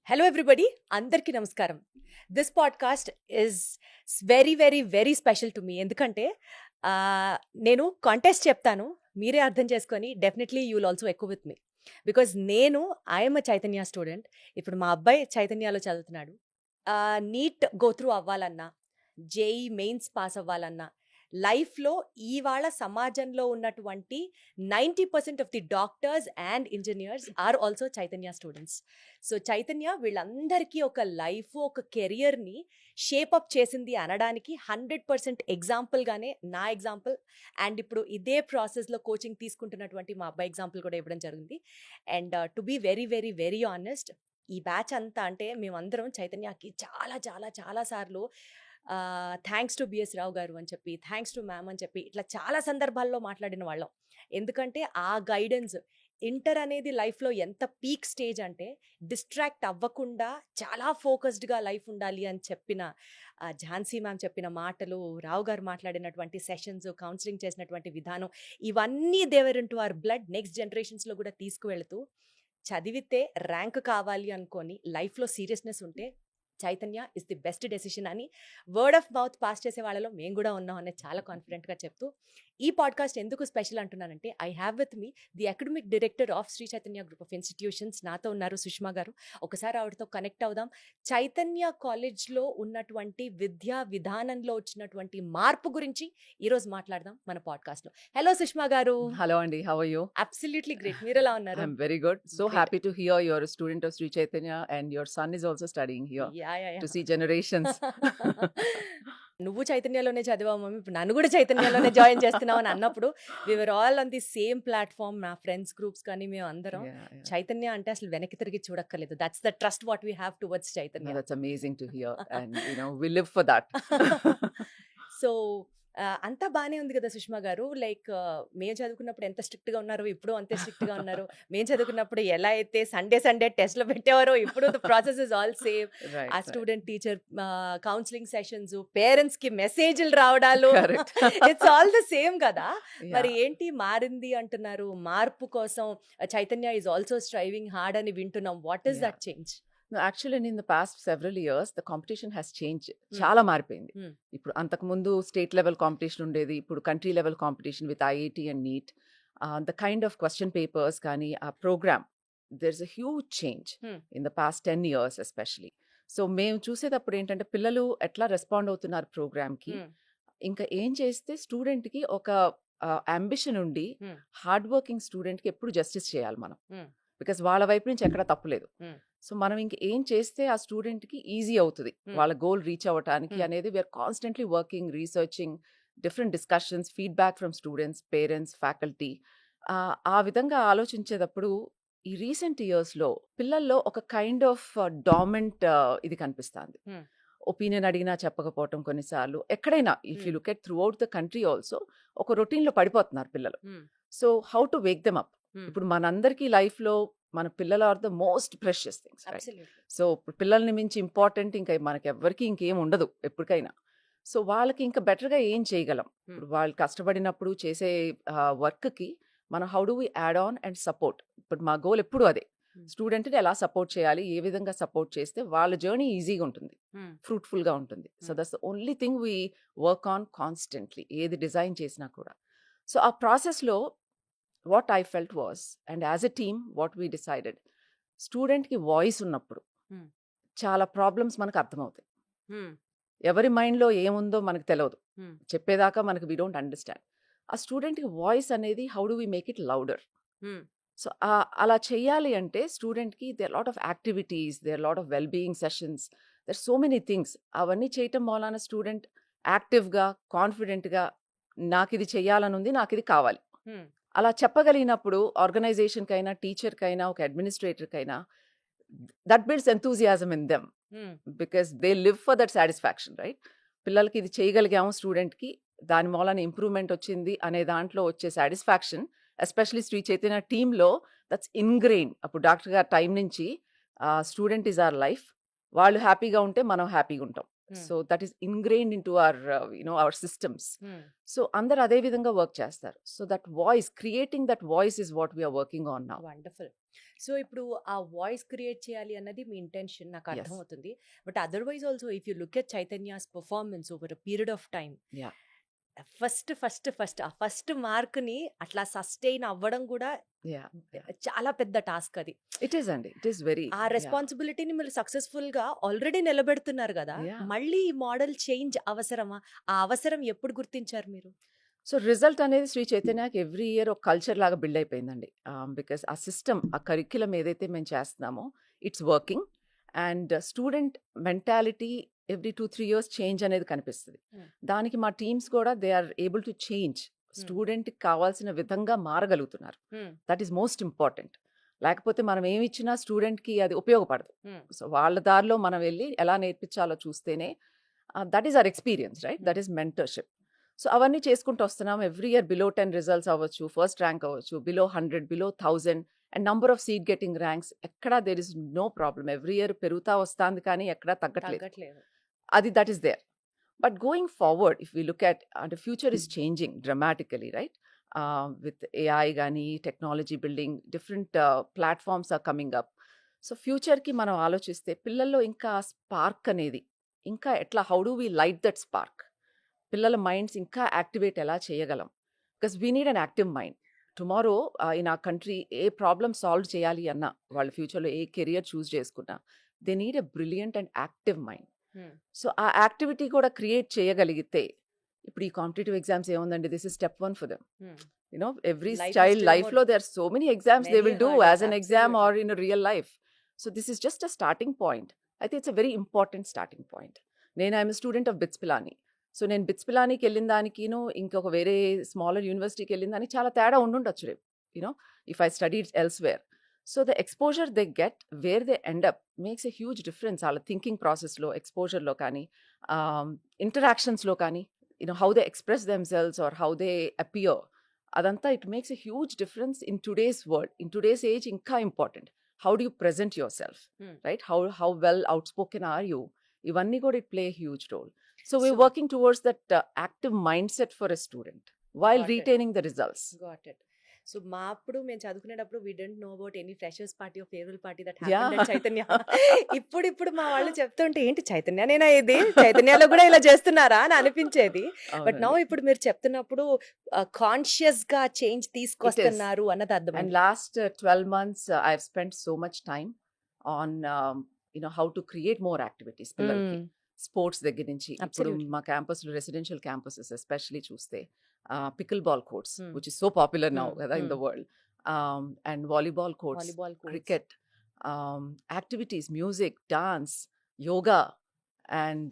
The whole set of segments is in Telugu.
హలో ఎవ్రీబడి, అందరికీ నమస్కారం. This podcast is very very very special to me. ఎందుకంటే నేను కాంటెస్ట్ చెప్తాను, మీరే అర్థం చేసుకొని డెఫినెట్లీ యూ విల్ ఆల్సో ఎక్కువ విత్ మీ. బికాజ్ నేను ఐఎమ్ అ చైతన్య స్టూడెంట్. ఇప్పుడు మా అబ్బాయి చైతన్యలో చదువుతున్నాడు. నీట్ గో త్రూ అవ్వాలన్నా, జేఈ మెయిన్స్ పాస్ అవ్వాలన్నా, లైఫ్లో ఇవాళ సమాజంలో ఉన్నటువంటి 90% of the doctors and engineers are also Chaitanya students. So Chaitanya వీళ్ళందరికీ ఒక లైఫ్, ఒక కెరియర్ని షేపప్ చేసింది అనడానికి 100% ఎగ్జాంపుల్గానే నా ఎగ్జాంపుల్, అండ్ ఇప్పుడు ఇదే ప్రాసెస్లో కోచింగ్ తీసుకుంటున్నటువంటి మా అబ్బాయి ఎగ్జాంపుల్ కూడా ఇవ్వడం జరిగింది. And to be very very very honest, ఈ బ్యాచ్ అంతా అంటే మేమందరం చైతన్యకి చాలా చాలా చాలా సార్లు థ్యాంక్స్ టు బిఎస్ రావు గారు అని చెప్పి, థ్యాంక్స్ టు మ్యామ్ అని చెప్పి, ఇట్లా చాలా సందర్భాల్లో మాట్లాడిన వాళ్ళం. ఎందుకంటే ఆ గైడెన్స్, ఇంటర్ అనేది లైఫ్లో ఎంత పీక్ స్టేజ్ అంటే డిస్ట్రాక్ట్ అవ్వకుండా చాలా ఫోకస్డ్గా లైఫ్ ఉండాలి అని చెప్పిన ఝాన్సీ మ్యామ్ చెప్పిన మాటలు, రావు గారు మాట్లాడినటువంటి సెషన్స్, కౌన్సిలింగ్ చేసినటువంటి విధానం, ఇవన్నీ they're in to our blood. Next జనరేషన్స్లో కూడా తీసుకువెళుతూ చదివితే ర్యాంక్ కావాలి అనుకొని లైఫ్లో సీరియస్నెస్ ఉంటే Chaitanya is the best decision అని వర్డ్ ఆఫ్ మౌత్ పాస్ చేసే వాళ్ళలో మేము కూడా ఉన్నాం అనేది చాలా కాన్ఫిడెంట్గా చెప్తూ, ఈ పాడ్కాస్ట్ ఎందుకు స్పెషల్ అంటున్నానంటే, I have with me the academic director of Shri Chaitanya group of institutions. నాతో ఉన్నారు సుష్మా గారు. ఒకసారి ఆవిడతో కనెక్ట్ అవుదాం. చైతన్య కాలేజ్లో ఉన్నటువంటి విద్యా విధానంలో వచ్చినటువంటి మార్పు గురించి ఈరోజు మాట్లాడదాం మన పాడ్కాస్ట్లో. హలో సుష్మా గారు. Hello Andy, how are you? Absolutely great. మీరు ఎలా ఉన్నారు? I'm very good. So Great. happy to hear you're a student of Sri Chaitanya and your son is also studying here to see generations. నువ్వు చైతన్యలోనే చదివావు మమ్మీ, ఇప్పుడు నన్ను కూడా చైతన్యలోనే జాయిన్ చేస్తున్నావు అని అన్నప్పుడు we were all on the same platform. నా ఫ్రెండ్స్ గ్రూప్స్ కానీ మేము అందరం Yeah, yeah. చైతన్య అంటే అసలు వెనక్కి తిరిగి చూడక్కర్లేదు. That's the trust what we have towards No, Chaitanya. that's amazing to hear and we live for that. So అంతా బాగానే ఉంది కదా సుష్మా గారు. లైక్ మేము చదువుకున్నప్పుడు ఎంత స్ట్రిక్ట్గా ఉన్నారో ఇప్పుడు అంతే స్ట్రిక్ట్గా ఉన్నారు. మేము చదువుకున్నప్పుడు ఎలా అయితే సండే టెస్ట్లో పెట్టేవారో ఇప్పుడు the process is all same. Right. ఆ student teacher counselling sessions, parents కి మెసేజ్లు రావడాలు, Correct. It's all the same కదా. Yeah. మరి ఏంటి మారింది అంటున్నారు? మార్పు కోసం Chaitanya is also striving hard అని వింటున్నాం. What is Yeah. That change? No, actually in the past several years the competition has changed. చాలా మారిపోయింది. ఇప్పుడు అంతకుముందు స్టేట్ లెవెల్ కాంపిటీషన్ ఉండేది, ఇప్పుడు country level competition with IIT and NEET. The kind of question papers కానీ ఆ programme, there is a huge change in the past 10 years especially. So మేము చూసేటప్పుడు ఏంటంటే పిల్లలు ఎట్లా రెస్పాండ్ అవుతున్నారు ప్రోగ్రామ్కి, ఇంకా ఏం చేస్తే స్టూడెంట్కి ఒక అంబిషన్ ఉండి హార్డ్ వర్కింగ్ స్టూడెంట్కి ఎప్పుడు జస్టిస్ చేయాలి మనం, బికాస్ వాళ్ళ వైపు నుంచి ఎక్కడ తప్పులేదు. సో మనం ఇంక ఏం చేస్తే ఆ స్టూడెంట్కి ఈజీ అవుతుంది వాళ్ళ గోల్ రీచ్ అవ్వటానికి అనేది we are constantly working, researching, different discussions, feedback from students, parents, faculty. ఆ విధంగా ఆలోచించేటప్పుడు ఈ రీసెంట్ ఇయర్స్లో పిల్లల్లో ఒక కైండ్ ఆఫ్ డామినెంట్ ఇది కనిపిస్తుంది. ఒపీనియన్ అడిగినా చెప్పకపోవటం కొన్నిసార్లు, ఎక్కడైనా if you look at throughout the country also ఒక రొటీన్లో పడిపోతున్నారు పిల్లలు. So how to wake them up? ఇప్పుడు మనందరికీ లైఫ్లో మన పిల్లలు are the most precious things. So పిల్లల్ని మించి ఇంపార్టెంట్ ఇంకా మనకి ఎవ్వరికి ఇంకేం ఉండదు ఎప్పటికైనా. సో వాళ్ళకి ఇంకా బెటర్గా ఏం చేయగలం? ఇప్పుడు వాళ్ళు కష్టపడినప్పుడు చేసే వర్క్కి మనం how do we add on and support. ఇప్పుడు మా గోల్ ఎప్పుడు అదే, స్టూడెంట్ని ఎలా సపోర్ట్ చేయాలి, ఏ విధంగా సపోర్ట్ చేస్తే వాళ్ళ జర్నీ ఈజీగా ఉంటుంది, ఫ్రూట్ఫుల్గా ఉంటుంది. So that's the only thing we work on constantly, ఏది డిజైన్ చేసినా కూడా. సో ఆ ప్రాసెస్లో what I felt was, and as a team what we decided, స్టూడెంట్కి వాయిస్ ఉన్నప్పుడు చాలా ప్రాబ్లమ్స్ మనకు అర్థమవుతాయి. ఎవరి మైండ్లో ఏముందో మనకు తెలియదు, చెప్పేదాకా మనకు వీ డోంట్ అండర్స్టాండ్. ఆ స్టూడెంట్కి వాయిస్ అనేది how do we make it louder. So అలా చేయాలి అంటే స్టూడెంట్కి there lot of activities, there lot of well being sessions, there so many things. అవన్నీ చేయటం మూలాన స్టూడెంట్ యాక్టివ్గా, కాన్ఫిడెంట్గా నాకు ఇది చెయ్యాలని ఉంది, నాకు ఇది కావాలి అలా చెప్పగలిగినప్పుడు ఆర్గనైజేషన్కైనా, టీచర్కైనా, ఒక అడ్మినిస్ట్రేటర్కైనా that builds enthusiasm in them because they live for that satisfaction, right? పిల్లలకి ఇది చేయగలిగాము, స్టూడెంట్కి దాని మూలాన ఇంప్రూవ్మెంట్ వచ్చింది అనే దాంట్లో వచ్చే సాటిస్ఫాక్షన్, ఎస్పెషలీ శ్రీ చైతన్య టీంలో దట్స్ ఇన్గ్రెయిన్. అప్పుడు డాక్టర్ గారి టైం నుంచి స్టూడెంట్ ఈజ్ అవర్ లైఫ్, వాళ్ళు హ్యాపీగా ఉంటే మనం హ్యాపీగా ఉంటాం. So that is ingrained in to our systems. So అందరు అదే విధంగా వర్క్ చేస్తారు. So that voice, creating that voice is what we are working on now. Wonderful. So ఇప్పుడు ఆ వాయిస్ క్రియేట్ చేయాలి అన్నది మీ ఇంటెన్షన్, నాకు Yes. అర్థమవుతుంది. But otherwise also if you look at Chaitanya's performance over a period of time, Yeah. ఆ ఫస్ట్ మార్క్ని అట్లా సస్టైన్ అవ్వడం కూడా Yeah. చాలా పెద్ద టాస్క్ అది. It is అండి. It is very. ఆ రెస్పాన్సిబిలిటీని మీరు సక్సెస్ఫుల్ గా ఆల్రెడీ నిలబెడుతున్నారు కదా, Yeah. మళ్ళీ ఈ మోడల్ చేంజ్ అవసరమా? ఆ అవసరం ఎప్పుడు గుర్తించారు మీరు? సో రిజల్ట్ అనేది శ్రీ చైతన్యకి ఎవ్రీ ఇయర్ ఒక కల్చర్ లాగా బిల్డ్ అయిపోయిందండి. బికాస్ ఆ సిస్టమ్, ఆ కరిక్యులం ఏదైతే మేము చేస్తున్నామో it's working, and student mentality every 2-3 years change అనేది కనిపిస్తుంది. దానికి మా టీమ్స్ కూడా they are able to change, స్టూడెంట్కి కావాల్సిన విధంగా మారగలుగుతున్నారు. That is most important. లేకపోతే మనం ఏమి ఇచ్చినా స్టూడెంట్కి అది ఉపయోగపడదు. సో వాళ్ళ దారిలో మనం వెళ్ళి ఎలా నేర్పించాలో చూస్తేనే that is our experience, right? That is mentorship. So అవన్నీ చేసుకుంటూ వస్తున్నాం. ఎవ్రీ ఇయర్ బిలో 10 రిజల్ట్స్ అవ్వచ్చు, ఫస్ట్ ర్యాంక్ అవ్వచ్చు, below 100, below 1000, and number of seat getting ranks ఎక్కడా there is no problem. Every year పెరుగుతా వస్తుంది, కానీ ఎక్కడా తగ్గట్లేదు. అది that is there. But going forward, if we look at అంటే future is changing dramatically, right? With AI కానీ technology building, different platforms are coming up. So ఫ్యూచర్కి మనం ఆలోచిస్తే పిల్లల్లో ఇంకా స్పార్క్ అనేది ఇంకా ఎట్లా, how do we light that spark? పిల్లల మైండ్స్ ఇంకా యాక్టివేట్ ఎలా చేయగలం? Because we need an active mind. Tomorrow in ఆ కంట్రీ ఏ ప్రాబ్లమ్ సాల్వ్ చేయాలి అన్నా, వాళ్ళ ఫ్యూచర్లో ఏ కెరియర్ చూస్ చేసుకున్నా, they need a brilliant and active mind. So ఆ యాక్టివిటీ కూడా క్రియేట్ చేయగలిగితే, ఇప్పుడు ఈ కాంపిటేటివ్ ఎగ్జామ్స్ ఏముందండి, this is step 1 for them. Every Life is child still లైఫ్లో there are so many exams they Many will do hurdles, as an exam are absolutely. In real life. So this is just a starting point. అయితే it's a very important starting point. నేను I'm student of BITS Pilani. So నేను బిట్స్ పిలానీకి వెళ్ళిన దానికిను ఇంకొక వేరే స్మాలర్ యూనివర్సిటీకి వెళ్ళిన దానికి చాలా తేడా ఉండుండొచ్చు రేపు, if I studied elsewhere. So the exposure they get, where they end up, makes a huge difference. వాళ్ళ థింకింగ్ ప్రాసెస్లో, ఎక్స్పోజర్లో కానీ, ఇంటరాక్షన్స్లో కానీ, how they express themselves or how they appear, అదంతా it makes a huge difference in today's world. In today's age ఇంకా important, how do you present yourself, right? How well outspoken are you? ఇవన్నీ కూడా it play a huge role. So we're So- working towards that active mindset for a student while Got it. retaining the results. Got it. So మా అప్పుడు మేము చదువుకునేటప్పుడు we don't know about any freshers party or farewell party that Yeah. Happened at Chaitanya. ఇప్పుడు మా వాళ్ళు చెప్తుంటే ఏంటి చైతన్యనేనా ఇది, చైతన్యలో కూడా ఇలా చేస్తున్నారా అని అనిపించేది. బట్ నౌ ఇప్పుడు మీరు చెప్తున్నప్పుడు కాన్షియస్ గా చేంజ్ తీసుకొస్తున్నారు అన్నది And అర్థమైంది. last 12 months, I've spent so much time on how to create more activities. పిల్లలకి స్పోర్ట్స్ దగ్గర నుంచి, ఇప్పుడు Absolutely. మా క్యాంపస్లో రెసిడెన్షియల్ క్యాంపసెస్ ఎస్పెషలీ చూస్తే pickleball courts, which is so popular now కదా in the world, and volleyball courts, volleyball cricket, activities, music, dance, yoga, and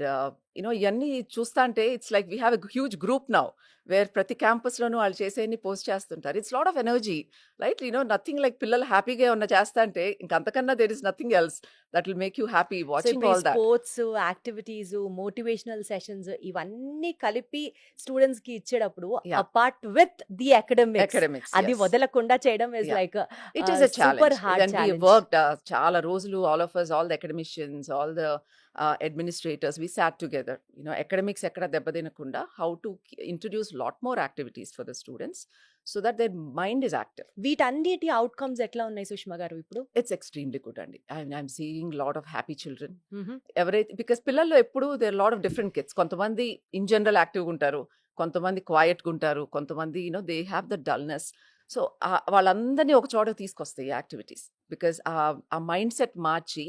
ఇవన్నీ చూస్తా అంటే it's like we have a huge group now where ప్రతి క్యాంపస్లోనూ వాళ్ళు చేసేవన్నీ పోస్ట్ చేస్తుంటారు. It's lot of energy, right? Nothing like పిల్లలు హ్యాపీగా ఏమన్నా చేస్తా అంటే ఇంకంతకన్నా there is nothing else that will make you happy watching all that. Sports activities, motivational sessions ఇవన్నీ కలిపి స్టూడెంట్స్ కి ఇచ్చేటప్పుడు Yeah. Apart with the academics, Academics, అది yes. వదలకుండా చేయడం is Yeah. Like It is a super challenge. hard And we challenge. worked చాలా రోజులు, all of us, all the academicians, all the administrators, we sat together. Academics ఎక్కడ దెబ్బతినకుండా how to introduce lot more activities for the students so that their mind is active. వీటన్నిటి అవుట్కమ్స్ ఎట్లా ఉన్నాయి సుష్మా గారు ఇప్పుడు? It's extremely good అండి. I'm seeing lot of happy children. ఎవరైతే, బికాస్ పిల్లల్లో ఎప్పుడు there are lot of different kids. కొంతమంది ఇన్ జనరల్ యాక్టివ్గా ఉంటారు, కొంతమంది క్వైట్గా ఉంటారు, కొంతమంది they have the dullness. So వాళ్ళందరినీ ఒక చోట తీసుకొస్తాయి యాక్టివిటీస్, బికాస్ ఆ mind set March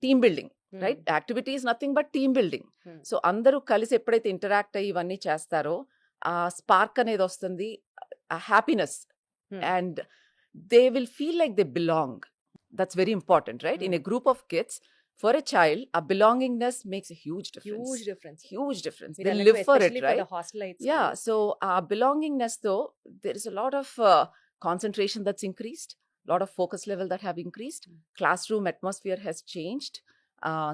team building, right? Activity is nothing but team building. So అందరూ కలిసి ఎప్పుడైతే ఇంటరాక్ట్ అయ్యి ఇవన్నీ చేస్తారో ఆ స్పార్క్ అనేది వస్తుంది, ఆ happiness, and they will feel like they belong. That's very important, right? In a group of kids, for a child, ఆ belongingness makes a huge difference. Huge difference. They live for it, right? Yeah. So belongingness, though, there is a lot of concentration that's increased, lot of focus level that have increased. Classroom atmosphere has changed.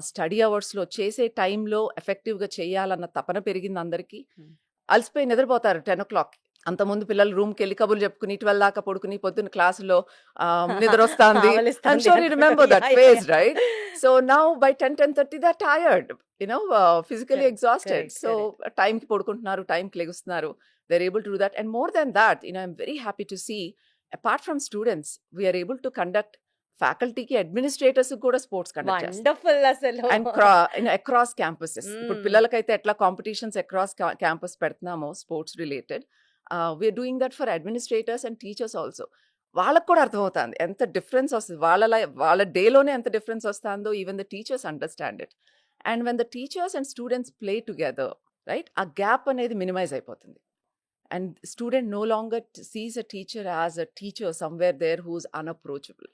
Study hours లో చేసే టైంలో ఎఫెక్టివ్గా చేయాలన్న తపన పెరిగింది అందరికీ. అలసిపోయి నిద్రపోతారు 10 o'clock. అంతకుముందు పిల్లలు రూమ్కి వెళ్ళి కబుర్లు చెప్పుకుని 12 దాకా పడుకుని పొద్దున్న క్లాసులో నిద్ర వస్తుంది. I'm sure you remember that phase, right? So now by 10:30 they're tired, physically Correct, exhausted. correct, So time ki podukuntunaru, time ki legustunaru. They're able to do that. And more than that, I'm very happy to see, apart from students, we are able to conduct faculty ki administrators kuda sports conduct చేస్తాం. వండర్ఫుల్ అసలు. And across campuses. ఇప్పుడు Mm. పిల్లలకైతే ఎట్లా కాంపిటీషన్స్ అక్రాస్ క్యాంపస్ పెడుతున్నామో sports related, we are doing that for administrators and teachers also. వాళ్ళకు కూడా అర్థమవుతుంది ఎంత డిఫరెన్స్ వస్తుంది, వాళ్ళ డేలోనే ఎంత డిఫరెన్స్ వస్తుందో even the teachers understand it. And when the teachers and students play together, right, ఆ గ్యాప్ అనేది మినిమైజ్ అయిపోతుంది. And student no longer sees a teacher as a teacher somewhere there who's unapproachable.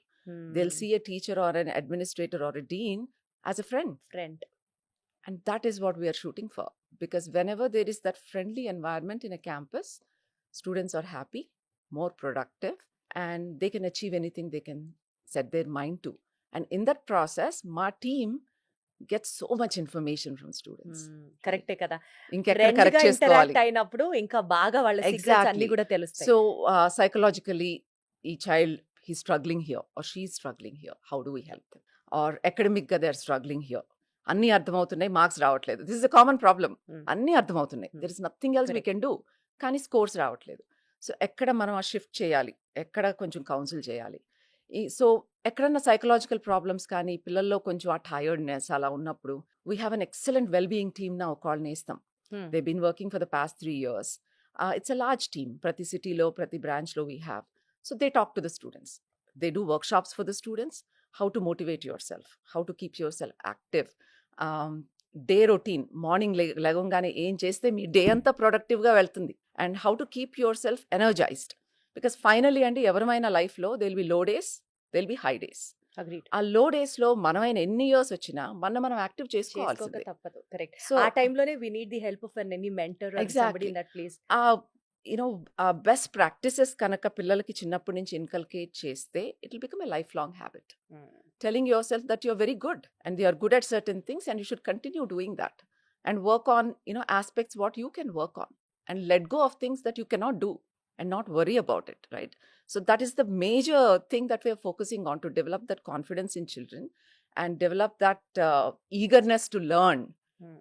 They'll see a teacher or an administrator or a dean as a friend. Friend. And that is what we are shooting for. Because whenever there is that friendly environment in a campus, students are happy, more productive, and they can achieve anything they can set their mind to. And in that process, my team gets so much information from students. కరెక్టే కదా. ఇంకెక్కడ ఫ్రెండ్ గా కరెక్ట్ చేసుకోవాలి. ఇంటరాక్ట్ అయినప్పుడు ఇంకా బాగా వాళ్ళ సీక్రెట్స్ అన్ని Exactly. కూడా తెలుస్తాయి. So psychologically, each child, he's struggling here or she's struggling here. How do we help them? Or academically, they're struggling here. అన్నీ అర్థమవుతున్నాయి, మార్క్స్ రావట్లేదు. This is a common problem. అన్నీ అర్థమవుతున్నాయి, there is nothing else we can do, కానీ స్కోర్స్ రావట్లేదు. సో ఎక్కడ మనం ఆ షిఫ్ట్ చేయాలి, ఎక్కడ కొంచెం కౌన్సిల్ చేయాలి. సో ఎక్కడన్నా సైకలాజికల్ ప్రాబ్లమ్స్ కానీ పిల్లల్లో కొంచెం ఆ టైర్డ్నెస్ అలా ఉన్నప్పుడు, we have an excellent well being team నా ఒకళ్ళని వేస్తాం. They been working for the past 3 years. It's a large team. ప్రతి సిటీలో ప్రతి బ్రాంచ్లో we have. So they talk to the students. They do workshops for the students, how to motivate yourself, how to keep yourself active. Day routine, morning legongane em cheste mee day anta productive ga veltundi, and how to keep yourself energized. Because finally andi evaramaina life lo there will be low days, there will be high days. Agreed. ఆ లో డేస్ లో మనమైన ఎన్ని ఇయర్స్ వచ్చినా మనం యాక్టివ్ చేసుకోవాల్సిందే. చేసుకోక తప్పదు. కరెక్ట్. సో ఆ టైంలోనే we need the help of any mentor or somebody Exactly. In that place. ఆ బెస్ట్ ప్రాక్టీసెస్ కనుక పిల్లలకి చిన్నప్పటి నుంచి ఇన్కల్కేట్ చేస్తే it will become a life long habit. Telling yourself that you're very good and you are good at certain things and you should continue doing that and work on aspects what you can work on, and let go of things that you cannot do and not worry about it, right? So that is the major thing that we are focusing on, to develop that confidence in children and develop that eagerness to learn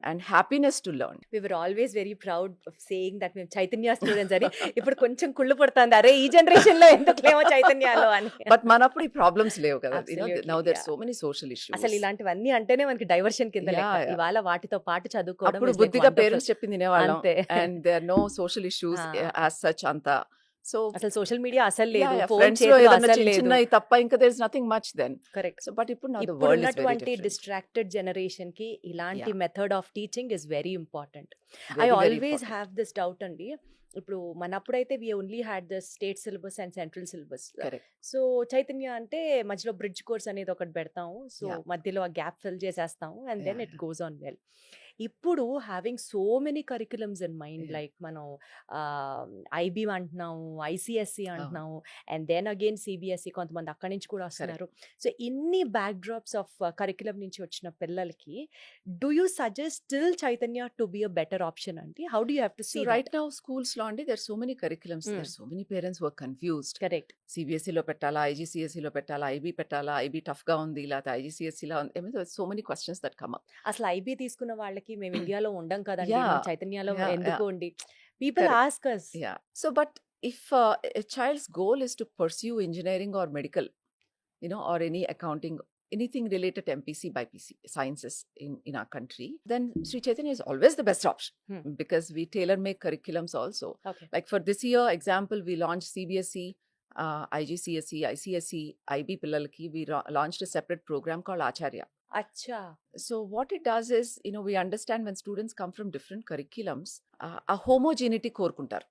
and happiness to learn. We were always very proud of saying that మేము చైతన్య స్టూడెంట్స్ అని. ఇప్పుడు కొంచెం కుళ్ళు పడుతుంది, అరే ఈ జనరేషన్ లో ఎందుకులేమో చైతన్యాలో అని. But మనప్పుడు ఈ ప్రాబ్లమ్స్ లేవు కదా. Absolutely, Now there's yeah. so many social issues. అసలు ఇలాంటివన్నీ అంటేనే మనకి డైవర్షన్ కింద లెక్క. Yeah, yeah. ఇవాళ వాటితో పాటు చదువుకోవడం అప్పుడు is like బుద్ధిగా wonderful. పేరెంట్స్ చెప్పింది వినేవాళ్ళం. అంతే. And there are no social issues as such అంతా. So అసలు సోషల్ మీడియా అసలు లేదు, ఫోన్ ఫ్రెండ్స్ లో చేతిలో ఏదైనా అసలు లేదు. చిన్న తప్ప ఇంకా there is nothing much then. Correct. So but ఇప్పుడు now the ఇప్పుడు world is very ఉన్నటువంటి different. డిస్ట్రాక్టెడ్ జనరేషన్ కి ఇలాంటి Yeah. Method of teaching is very important. Very, I very always important. Have this doubt అండి. ఇప్పుడు మనప్పుడైతే we only had the state syllabus and central syllabus. Correct. So Chaitanya అంటే మధ్యలో బ్రిడ్జ్ కోర్స్ అనేది ఒకటి పెడతాము. So Yeah. మధ్యలో ఆ గ్యాప్ ఫిల్ చేసేస్తాము and then Yeah, it goes on well. ఇప్పుడు having so many curriculums in mind, Yeah. Like మనం ఐబీ అంటున్నాము, ఐసిఎస్సి అంటున్నాము, అండ్ దెన్ అగైన్ సిబిఎస్ఈ, కొంతమంది అక్కడి నుంచి కూడా వస్తున్నారు. సో ఇన్ని బ్యాక్ డ్రాప్స్ ఆఫ్ కరికులం నుంచి వచ్చిన పిల్లలకి do you suggest still Chaitanya to be a better option అండి? How do you have to see So right now schools లో అండి there are so many curriculums. There are so many parents who are confused. Correct. CBSE లో పెట్టాలా, IGCSE లో పెట్టాలా, IB పెట్టాలా, IB టఫ్ గా ఉంది, లేకపోతే IGCSE లా ఉంది. I mean, there are so many questions that come up. అసలు ఐబీ తీసుకున్న వాళ్ళకి మేము ఇండియాలో ఉండం కదండి, Yeah. మేము చైతన్యలో Yeah, ఎందుకు yeah. ఉండి people Correct. Ask us. Yeah. So, but if a child's goal is to pursue engineering or medical, or any accounting, anything related to MPC, BPC, sciences in our country, then Sri Chaitanya is always the best option. Because we tailor-make curriculums also. Okay. Like for this year, example, we launched CBSE, IGCSE, ICSE, IB Pillalki. We launched a separate program called Acharya. అచ్చా. So what it does is, we understand when students come from different curriculums, a homogeneity కోరుకుంటారు.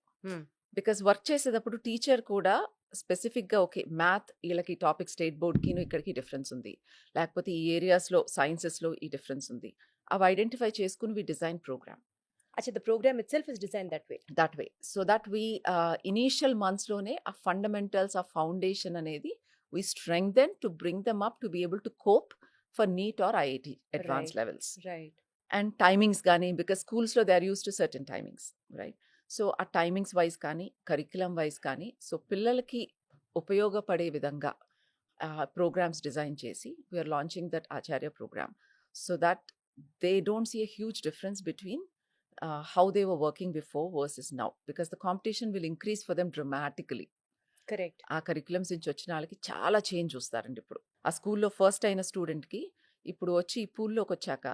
బికాస్ వర్క్ చేసేటప్పుడు టీచర్ కూడా స్పెసిఫిక్గా ఓకే మ్యాథ్ వీళ్ళకి టాపిక్ స్టేట్ బోర్డ్కి ఇక్కడికి డిఫరెన్స్ ఉంది, లేకపోతే ఈ ఏరియాస్లో సైన్సెస్లో ఈ డిఫరెన్స్ ఉంది, అవి ఐడెంటిఫై చేసుకుని వి డిజైన్ ప్రోగ్రామ్. అచ్చా, the program itself is design that way. So that we initial మంత్స్లోనే ఆ ఫండమెంటల్స్, ఆ ఫౌండేషన్ అనేది we strengthen to bring them up to be able to cope for NEET or IIT advanced Right. levels. Right. And timings gaani, because schools lo they are used to certain timings, right? So a timings wise gaani, curriculum wise gaani, so పిల్లలకి ఉపయోగపడే విధంగా ప్రోగ్రామ్స్ డిజైన్ చేసి we are launching that Acharya program so that they don't see a huge difference between how they were working before versus now because the competition will increase for them dramatically. Correct. ఆ కరికులమ్స్ నుంచి వచ్చిన వాళ్ళకి చాలా చేంజ్ చూస్తారండి ఇప్పుడు. ఆ స్కూల్లో ఫస్ట్ అయిన స్టూడెంట్కి ఇప్పుడు వచ్చి ఈ పూల్లోకి వచ్చాక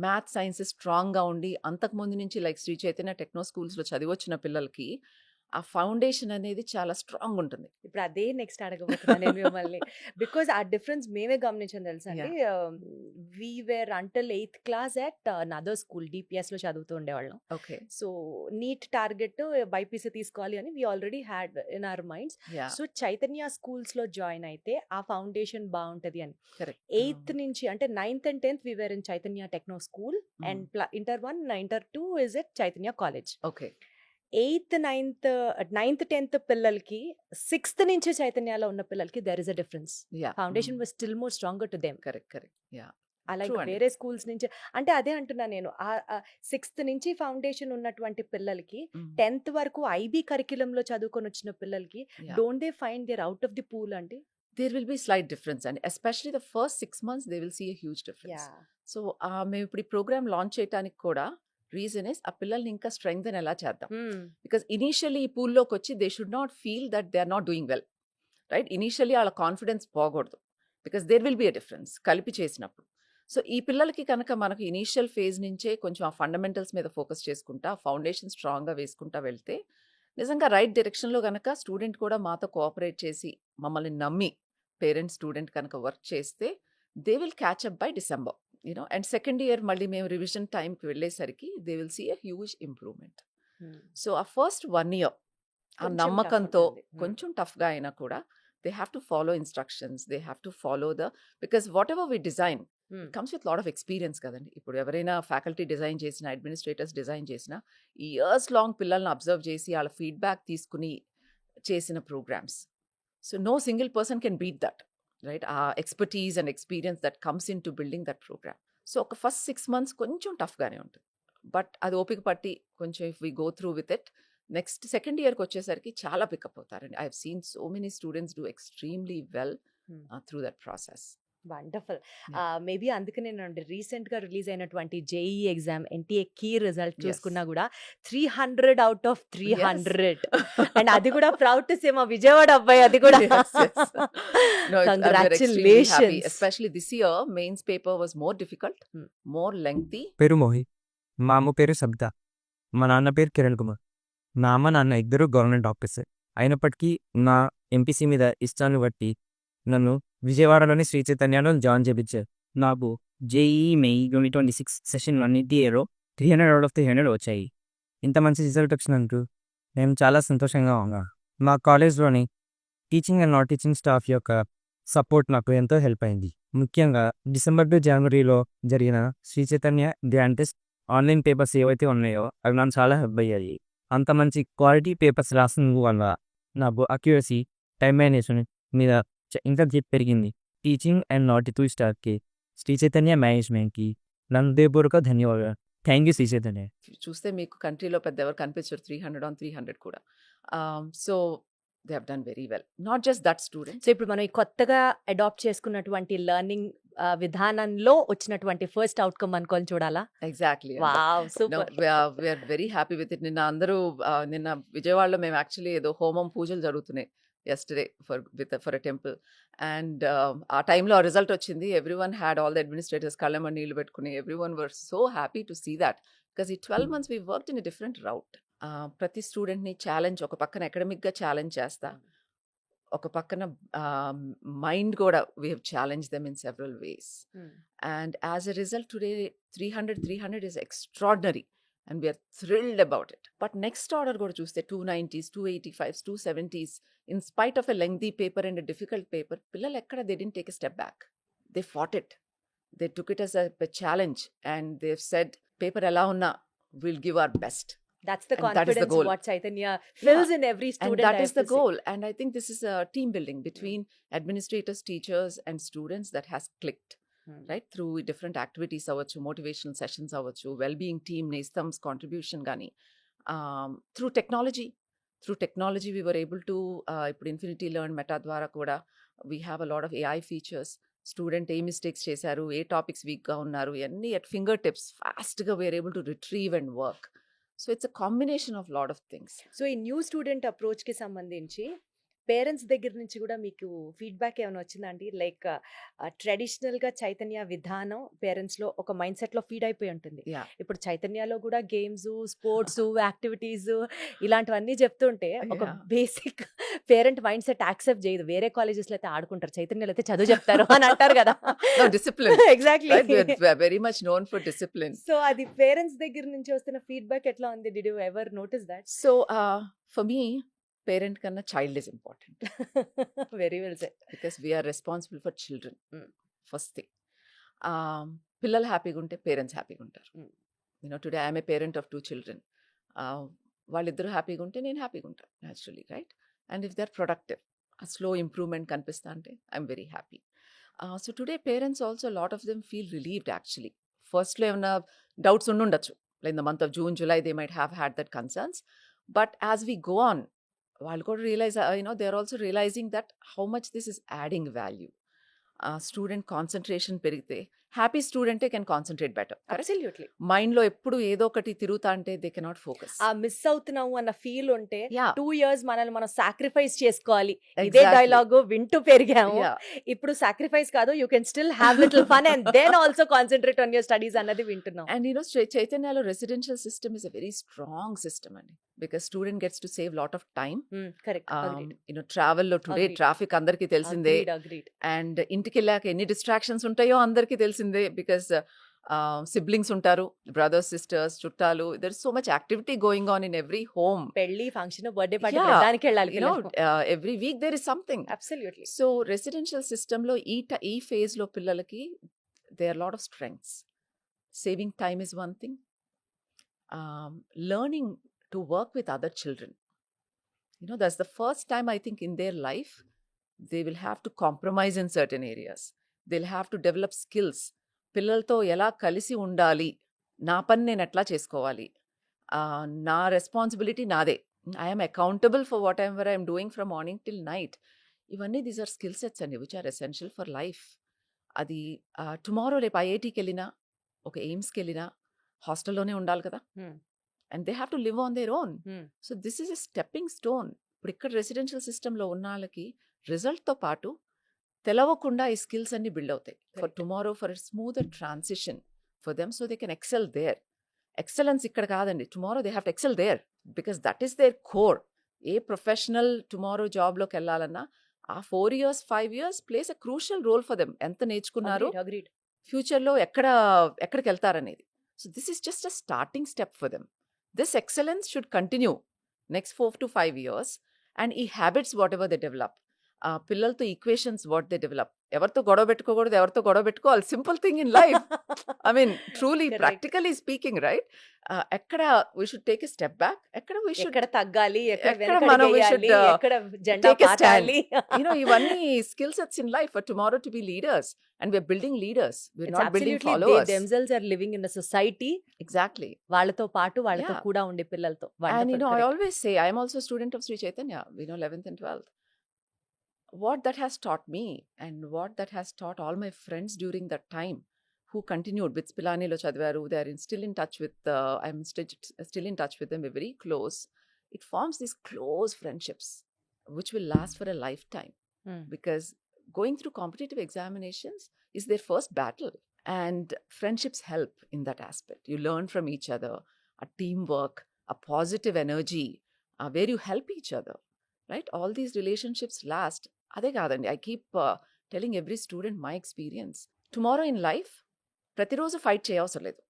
మ్యాథ్స్ సైన్స్ స్ట్రాంగ్గా ఉండి అంతకుముందు నుంచి లైక్ శ్రీ చైతన్య టెక్నో స్కూల్స్లో చదివొచ్చిన పిల్లలకి ఆ ఫౌండేషన్ అనేది చాలా స్ట్రాంగ్ ఉంటుంది. ఇప్పుడు అదే నెక్స్ట్ అడగబోతున్నాను నేను మిమ్మల్ని. బికాజ్ ఆ డిఫరెన్స్ మేమే గమనించాం తెలుసా అండి. We were until 8th class at another school DPS లో చదువుతూ ఉండేవాళ్ళం. Okay. So NEET target BiPC తీసుకోవాలి అని we already had in our minds. So Chaitanya schools లో జాయిన్ అయితే ఆ ఫౌండేషన్ బాగుంటది అని. కరెక్ట్. 8th నుంచి అంటే 9th and 10th we were in Chaitanya techno school and inter 1 inter 2 is at Chaitanya college. Okay. 8th 9th 10th పిల్లలకి 6th నుంచి చైతన్యలో ఉన్న పిల్లలకి there is a difference. Foundation was still more stronger to them. Correct correct. Yeah అలాగే True అండి. వేరే స్కూల్స్ నుంచి అంటే అదే అంటున్నా నేను. 6th నుంచి ఫౌండేషన్ ఉన్నటువంటి పిల్లలకి 10th వరకు ఐబీ కరిక్యులంలో చదువుకొని వచ్చిన పిల్లలకి don't they find there out of the pool అండి? there will be slight difference and especially the first 6 months they will see a huge difference. So మేము ఇప్పుడు ఈ ప్రోగ్రామ్ లాంచ్ చేయడానికి కూడా రీజన్ ఇస్ ఆ పిల్లల్ని ఇంకా స్ట్రెంగ్తన్ ఎలా చేద్దాం. బికాస్ ఇనీషియల్లీ ఈ పూల్లోకి వచ్చి they should not feel that they are not doing well, right? Initially వాళ్ళ కాన్ఫిడెన్స్ పోకూడదు because there will be a difference కలిపి చేసినప్పుడు. సో ఈ పిల్లలకి కనుక మనకు ఇనీషియల్ ఫేజ్ నుంచే కొంచెం ఆ ఫండమెంటల్స్ మీద ఫోకస్ చేసుకుంటా ఫౌండేషన్ స్ట్రాంగ్గా వేసుకుంటా వెళ్తే నిజంగా రైట్ డైరెక్షన్లో కనుక స్టూడెంట్ కూడా మాతో కోఆపరేట్ చేసి మమ్మల్ని నమ్మి పేరెంట్స్ స్టూడెంట్ కనుక వర్క్ చేస్తే they will catch up by December. And second year మళ్ళీ మేము రివిజన్ టైంకి వెళ్ళేసరికి they will see a huge improvement. So ఆ ఫస్ట్ 1 year ఆ కొంచెం నమ్మకంతో tough ఉంటుంది. కొంచెం టఫ్గా అయినా కూడా they have to follow instructions, they have to follow because whatever we design comes with lot of experience కదండి. ఇప్పుడు ఎవరైనా ఫ్యాకల్టీ డిజైన్ చేసిన అడ్మినిస్ట్రేటర్స్ డిజైన్ చేసిన ఇయర్స్ లాంగ్ పిల్లల్ని అబ్జర్వ్ చేసి వాళ్ళ ఫీడ్బ్యాక్ తీసుకుని చేసిన programs. So no single person can beat that, right? ఆ expertise and experience that comes in to building that program. So ఒక ఫస్ట్ 6 months కొంచెం టఫ్గానే ఉంటుంది, బట్ అది ఓపిక పట్టి కొంచెం if we go through with it next second ఇయర్కి వచ్చేసరికి చాలా పికప్ అవుతారండి. I have seen so many students do extremely well through that process. Wonderful. Maybe అందుకనే రీసెంట్ గా రిలీజ్ అయినటువంటి JEE exam NTA key result చూసుకున్నా కూడా 300 out of 300 అండ్ అది కూడా ప్రౌడ్ టు సే మా విజయవాడ అబ్బాయి అది కూడా. Congratulations. Especially this year mains paper was more difficult, more lengthy. పేరు మోహిత్, మా అమ్మ పేరు సబిత, మా నాన్న పేరు కిరణ్ కుమార్. మా అమ్మ నాన్న ఇద్దరు గవర్నమెంట్ ఆఫీసర్ అయినప్పటికీ నా ఎంపీసీ మీద ఇష్టాన్ని బట్టి నన్ను విజయవాడలోని శ్రీ చైతన్యలో జాయిన్ చేయించారు. నాకు జేఈ మెయి 2026 సెషన్ అన్నిటిలో 300 out of 300 వచ్చాయి. ఇంత మంచి రిజల్ట్ వచ్చినందుకు నేను చాలా సంతోషంగా ఉన్నాను. మా కాలేజ్లోని teaching and non teaching staff యొక్క సపోర్ట్ నాకు ఎంతో హెల్ప్ అయింది. ముఖ్యంగా డిసెంబర్ టు జనవరిలో జరిగిన Shri Chaitanya grand test online papers ఏవైతే ఉన్నాయో అవి నాకు చాలా హెల్ప్ అయ్యాయి. అంత మంచి క్వాలిటీ పేపర్స్ రాసినందు వల్ల నాకు అక్యురసీ, టైం మేనేజ్మెంట్ మీద ఇంట్రెస్ట్ పెరిగింది. టీచింగ్ అండ్ నాన్ టీచింగ్ స్టాఫ్కి, శ్రీ చైతన్య మేనేజ్మెంట్కి నా హృదయపూర్వక ధన్యవాదాలు. Thank you Shri Chaitanya. చూస్తే మీకు కంట్రీలో పెద్ద ఎవరు కనిపించారు 300 on 300 కూడా. So they have done very well, not just that student. So ఇప్పుడు మనం ఈ కొత్తగా అడాప్ట్ చేసుకున్నటువంటి లెర్నింగ్ విధానంలో వచ్చినటువంటి ఫస్ట్ అవుట్కమ్ అనుకొని చూడాలా? Exactly. Wow, super. We are very happy with it. నిన్న అందరూ నిన్న విజయవాడలో మేము యాక్చువల్లీ ఏదో హోమం పూజలు జరుగుతున్నాయి yesterday for a temple and ఆ టైంలో ఆ రిజల్ట్ వచ్చింది. Everyone had all the administrators కళ్ళమ్మ నీళ్ళు పెట్టుకుని everyone were so happy to see that because ఈ 12 months we worked in a different route. ప్రతి స్టూడెంట్ని ఛాలెంజ్, ఒక పక్కన అకాడమిక్గా ఛాలెంజ్ చేస్తా, ఒక పక్కన మైండ్ కూడా we have challenge them in several ways. And as a result today 300 is extraordinary and we are thrilled about it. But next order go chuste 290s, 285s, 270s, in spite of a lengthy paper and a difficult paper, pillal ekkada they didn't take a step back. They fought it. They took it as a challenge and they've said paper ela unna we'll give our best. That's the And that is the confidence goal. what Chaitanya fills in every student. And that I is have the to say. goal. And I think this is a team building between administrators, teachers and students that has clicked. Right, through different activities avachchu, motivational sessions avachchu, well-being team Nestam's contribution gani, through technology we were able to ఇప్పుడు Infinity Learn Meta ద్వారా కూడా we have a lot of AI features. Student ఏ మిస్టేక్స్ చేశారు, ఏ టాపిక్స్ వీక్గా ఉన్నారు, ఇవన్నీ అట్ ఫింగర్ టిప్స్ ఫాస్ట్గా we are able to retrieve and work. So it's a combination of lot of things. So ఈ న్యూ స్టూడెంట్ అప్రోచ్కి సంబంధించి పేరెంట్స్ దగ్గర నుంచి కూడా మీకు ఫీడ్బ్యాక్ ఏమైనా వచ్చిందా అండి? లైక్ ట్రెడిషనల్గా చైతన్య విధానం పేరెంట్స్లో ఒక మైండ్ సెట్లో ఫీడ్ అయిపోయి ఉంటుంది. యా ఇప్పుడు చైతన్యలో కూడా గేమ్స్, స్పోర్ట్స్, యాక్టివిటీస్ ఇలాంటివన్నీ చెప్తుంటే ఒక Yeah. Basic parent mind set accept చేయదు. వేరే కాలేజెస్లో అయితే ఆడుకుంటారు, చైతన్యలో అయితే చదువు చెప్తారు అని అంటారు కదా. Discipline exactly. Very much known for discipline. So అది పేరెంట్స్ దగ్గర నుంచి వస్తున్న ఫీడ్బ్యాక్ ఎట్లా ఉంది? Did you ever notice that? So for me parent కన్నా child is important very well said. Because we are responsible for children. Mm. First thing, పిల్లలు హ్యాపీగా ఉంటే పేరెంట్స్ హ్యాపీగా ఉంటారు. Mm. Today I'm a parent of 2 children. వాళ్ళిద్దరూ హ్యాపీగా ఉంటే నేను హ్యాపీగా ఉంటాను naturally, right? And if they are productive, ఆ స్లో ఇంప్రూవ్మెంట్ కనిపిస్తా అంటే I'm very happy. So today parents also lot of them feel relieved actually. ఫస్ట్లో ఏమైనా డౌట్స్ ఉండొచ్చు, like in the month of June, July they might have had that concerns. But as we go on, వాళ్ళు కూడా realise, they are also realising that how much this is adding value. Student concentration పెరిగితే హ్యాపీ స్టూడెంటే కెన్ కాన్సన్ట్రేట్ బెటర్. అబ్సల్యూట్లీ. మైండ్లో ఎప్పుడు ఏదో ఒకటి తిరుగుతా అంటే దే కెనాట్ ఫోకస్. ఆ మిస్ అవుతున్నాము అన్న ఫీల్ ఉంటే యా 2 years మనల్ని మనం సాక్రిఫైస్ చేసుకోవాలి. ఇదే Exactly. డైలాగ్ వింటూ పెరిగాము. యా ఇప్పుడు సాక్రిఫైస్ కాదు, you can still have little fun and then also concentrate on your studies అన్నది వింటున్నాం. అండ్ చైతన్యలో residential system is a very strong system అండి, because student gets to save lot of time. Correct. ట్రావెల్లో టుడే Agreed. ట్రాఫిక్ అందరికీ తెలిసిందే. అగ్రీడ్. అండ్ ఇంటికి వెళ్ళాక ఎన్ని డిస్ట్రాక్షన్స్ ఉంటాయో అందరికీ తెలిసిందే, బికాస్ సిబ్లింగ్స్ ఉంటారు, బ్రదర్స్, సిస్టర్స్, చుట్టాలు. There is so much activity going on in every home. పెళ్లి, ఫంక్షన్, బర్త్డే పార్టీ Yeah. దానికి వెళ్ళాలి. Every week there is something. Absolutely. So residential సిస్టంలో ఈ ఫేజ్లో పిల్లలకి they are lot of strengths. Saving time is one thing. Learning to work with other children. That's the first time I think in their life they will have to compromise in certain areas. They'll have to develop skills. పిల్లలతో ఎలా కలిసి ఉండాలి, నా పని నేను ఎట్లా చేసుకోవాలి, నా రెస్పాన్సిబిలిటీ నాదే, I'm accountable for whatever I'm doing from morning till night. ఇవన్నీ దీస్ ఆర్ స్కిల్ సెట్స్ అండి which are essential for life. అది టుమారో రేపు ఐఐటీకి వెళ్ళినా, ఒక ఎయిమ్స్కి వెళ్ళినా హాస్టల్లోనే ఉండాలి కదా. And they have to live on their own. So this is a stepping stone. ఇప్పుడు ఇక్కడ రెసిడెన్షియల్ సిస్టంలో ఉన్న వాళ్ళకి రిజల్ట్తో పాటు తెలవకుండా ఈ స్కిల్స్ అన్ని బిల్డ్ అవుతాయి for Correct. Tomorrow, for smooth transition for them, so they can excel there. Excellence ఇక్కడ కాదండి, tomorrow they have to excel there because that is their core. ఏ ప్రొఫెషనల్ టుమారో జాబ్లోకి వెళ్ళాలన్నా ఆ 4 years 5 years places a crucial role for them. ఎంత నేర్చుకున్నారు, అగ్రీడ్. ఫ్యూచర్లో ఎక్కడికి వెళ్తారనేది. So this is just a starting step for them. This excellence should continue next 4 to 5 years. And ఈ habits whatever they develop, పిల్లలతో ఈక్వేషన్స్ వాట్ దే డెవలప్, ఎవరితో గొడవ పెట్టుకోకూడదు, ఎవరితో గొడవ పెట్టుకోవాలి, simple thing in life. I mean truly Correct. Practically speaking, right? ఎక్కడ we should take a step back, ఎక్కడ వీ షుడ్ ఎక్కడ తగ్గాలి, ఎక్కడ ఎక్కడ వెనకడుగు మనం we వేయాలి, should, ఎక్కడ జెండా take a stand. పాతాలి. ఇవన్నీ skill sets in life for tomorrow to be leaders. And we are building leaders, we are It's not building absolutely they followers. themselves are living in a society. Exactly. వాళ్ళతో పాటు వాళ్ళతో Yeah. కూడా ఉండే పిల్లలతో. And Wonderful, I correct. always say, I am also a student of Sri Chaitanya, 11th and 12th. What that has taught me and what that has taught all my friends during that time who continued with Pilani lo chadivaru, they are still in touch with, I'm still in touch with them, we're very close. It forms these close friendships which will last for a lifetime, because going through competitive examinations is their first battle, and friendships help in that aspect. You learn from each other, a teamwork, a positive energy, where you help each other, right? All these relationships last. Ade kadandi, I keep telling every student my experience. Tomorrow in life, ప్రతిరోజు ఫైట్ చేయవసరం లేదు,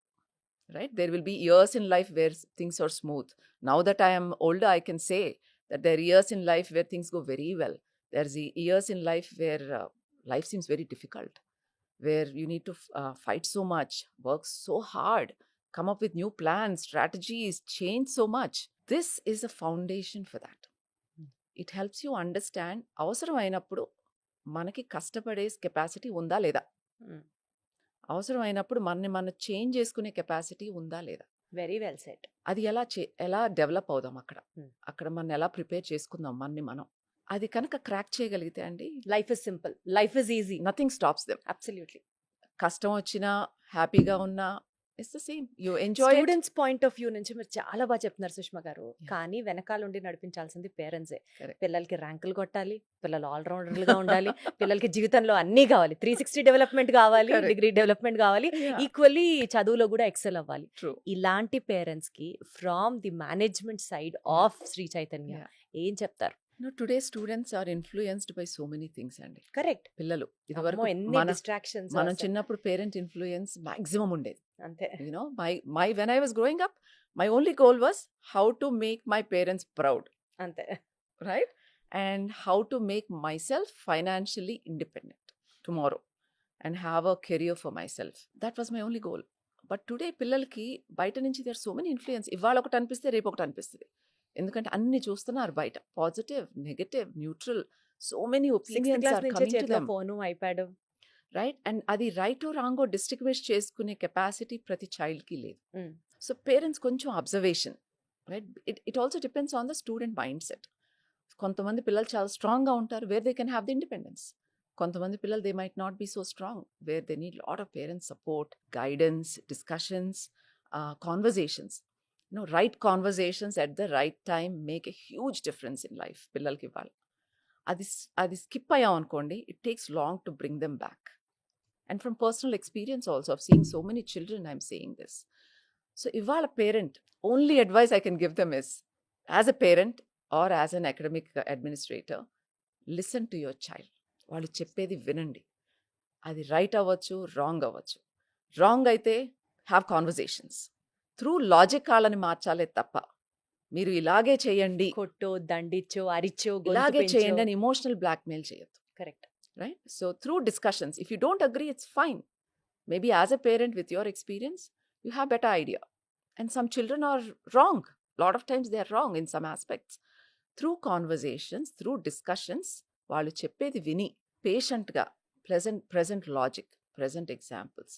right? There will be years in life where things are smooth. Now that I am older, I can say that there are years in life where things go very well. There's years in life where life seems very difficult, where you need to fight so much, work so hard, come up with new plans, strategies, change so much. This is a foundation for that. It helps you understand అవసరం అయినప్పుడు మనకి కష్టపడే కెపాసిటీ ఉందా లేదా, అవసరం అయినప్పుడు మనం చేంజ్ చేసుకునే కెపాసిటీ ఉందా లేదా, వెరీ వెల్ సెట్. అది ఎలా డెవలప్ అవుదాం, Hmm. అక్కడ మనం ఎలా ప్రిపేర్ చేసుకుందాం మనం. అది కనుక క్రాక్ చేయగలిగితే అండి, life is simple, life is easy. Nothing stops them. Absolutely. కష్టం వచ్చినా, హ్యాపీగా ఉన్నా, it's the same. You enjoy it. Students point of view నుంచి మీరు చాలా బాగా చెప్తున్నారు సుష్మా గారు. Yeah. కానీ వెనకాల ఉండి నడిపించాల్సింది పేరెంట్సే. Correct. పిల్లలకి ర్యాంకులు కొట్టాలి, పిల్లలు ఆల్రౌండర్లుగా ఉండాలి, పిల్లలకి జీవితంలో అన్నీ కావాలి, 360 డెవలప్మెంట్ కావాలి, Correct. డిగ్రీ డెవలప్మెంట్ కావాలి, Yeah. ఈక్వల్లీ చదువులో కూడా ఎక్సెల్ అవ్వాలి. True. ఇలాంటి పేరెంట్స్ కి from the management side of Shri Chaitanya Yeah. ఏం చెప్తారు? Today students are influenced by so many things అండి. కరెక్ట్. పిల్లలు ఇదివరకు ఎన్ని మన డిస్ట్రాక్షన్స్. మనం చిన్నప్పుడు పేరెంట్ ఇన్ఫ్లుయెన్స్ మాక్సిమం ఉండేది. అంతే. My when I was growing up, my only goal was how to make my parents proud, అంతే. right? And how to make myself financially independent tomorrow and have a career for myself. That was my only goal. But today పిల్లలకి బయట నుంచి there are so many influence. ఇవాళ ఒకటి అనిపిస్తే రేపు ఒకటి అనిపిస్తుంది. ఎందుకంటే అన్ని చూస్తున్నారు బయట, positive, negative, neutral, so many sixth opinions class are నుంచే కమింగ్ టు చేతిలో them, phone, iPad. Right? And అది రైట్ ఓ రాంగో డిస్టింగ్విష్ చేసుకునే కెపాసిటీ ప్రతి చైల్డ్కి లేదు. Mm. సో పేరెంట్స్ కొంచెం observation, right? It also depends on the student mind set. కొంతమంది పిల్లలు చాలా స్ట్రాంగ్గా ఉంటారు where they can have the independence. కొంతమంది పిల్లలు they might not be so strong where they need lot of parents support, guidance, discussions, conversations. Right conversations at the right time make a huge difference in life. పిల్లలకి ఇవ్వాలి. అది స్కిప్ అయ్యాం అనుకోండి, it takes long to bring them back. And from personal experience also of seeing so many children I'm saying this. So ఇవాళ parent only advice I can give them is, as a parent or as an academic administrator, listen to your child. వాళ్ళు చెప్పేది వినండి. అది రైట్ అవ్వచ్చు, రాంగ్ అవ్వచ్చు. రాంగ్ అయితే హ్యావ్ కాన్వర్జేషన్స్. త్రూ లాజిక్ వాళ్ళని మార్చాలే తప్ప మీరు ఇలాగే చేయండి, కొట్టో, దండిచ్చో, అరిచో, ఇలాగే చేయండి అని ఇమోషనల్ బ్లాక్మెయిల్ చేయొద్దు. Correct. Right? So through discussions, if you don't agree, it's fine. Maybe as a parent with your experience, you have better idea. And some children are wrong. Lot of times they are wrong in some aspects. Through conversations, through discussions, వాళ్ళు చెప్పేది విని పేషెంట్గా present logic, present examples,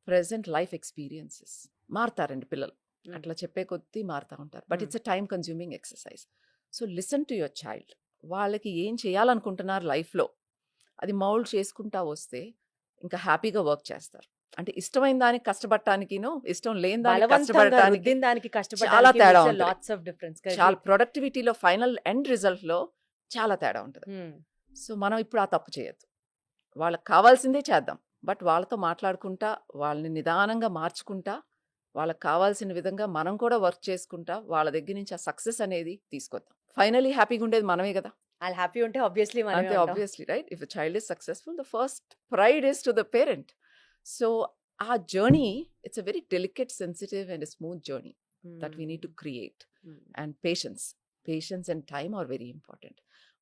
present life experiences, మారుతారండి పిల్లలు. అట్లా చెప్పే కొద్దీ మారుతూ ఉంటారు. But it's a time consuming exercise. So listen to your child. వాళ్ళకి ఏం చేయాలనుకుంటున్నారు లైఫ్లో, అది మౌల్డ్ చేసుకుంటా వస్తే ఇంకా హ్యాపీగా వర్క్ చేస్తారు. అంటే ఇష్టమైన దానికి కష్టపడటానికిను, ఇష్టం లేని దానికి కష్టపడటానికి చాలా తేడా ఉంటుంది. Lots of difference. చాలా ప్రొడక్టివిటీలో, ఫైనల్ ఎండ్ రిజల్ట్లో చాలా తేడా ఉంటుంది. సో మనం ఇప్పుడు ఆ తప్పు చేయొద్దు. వాళ్ళకి కావాల్సిందే చేద్దాం, బట్ వాళ్ళతో మాట్లాడుకుంటా, వాళ్ళని నిదానంగా మార్చుకుంటా, వాళ్ళకి కావాల్సిన విధంగా మనం కూడా వర్క్ చేసుకుంటా వాళ్ళ దగ్గర నుంచి ఆ సక్సెస్ అనేది తీసుకొద్దాం. ఫైనలీ హ్యాపీగా ఉండేది మనమే కదా. వాళ్ళు హ్యాపీ ఉంటే ఆబ్వియస్లీ అంతే, obviously, right? If the child is successful, the first pride is to the parent. So ఆ journey, it's a very delicate, sensitive and smooth journey that we need to create. And patience and time are very important.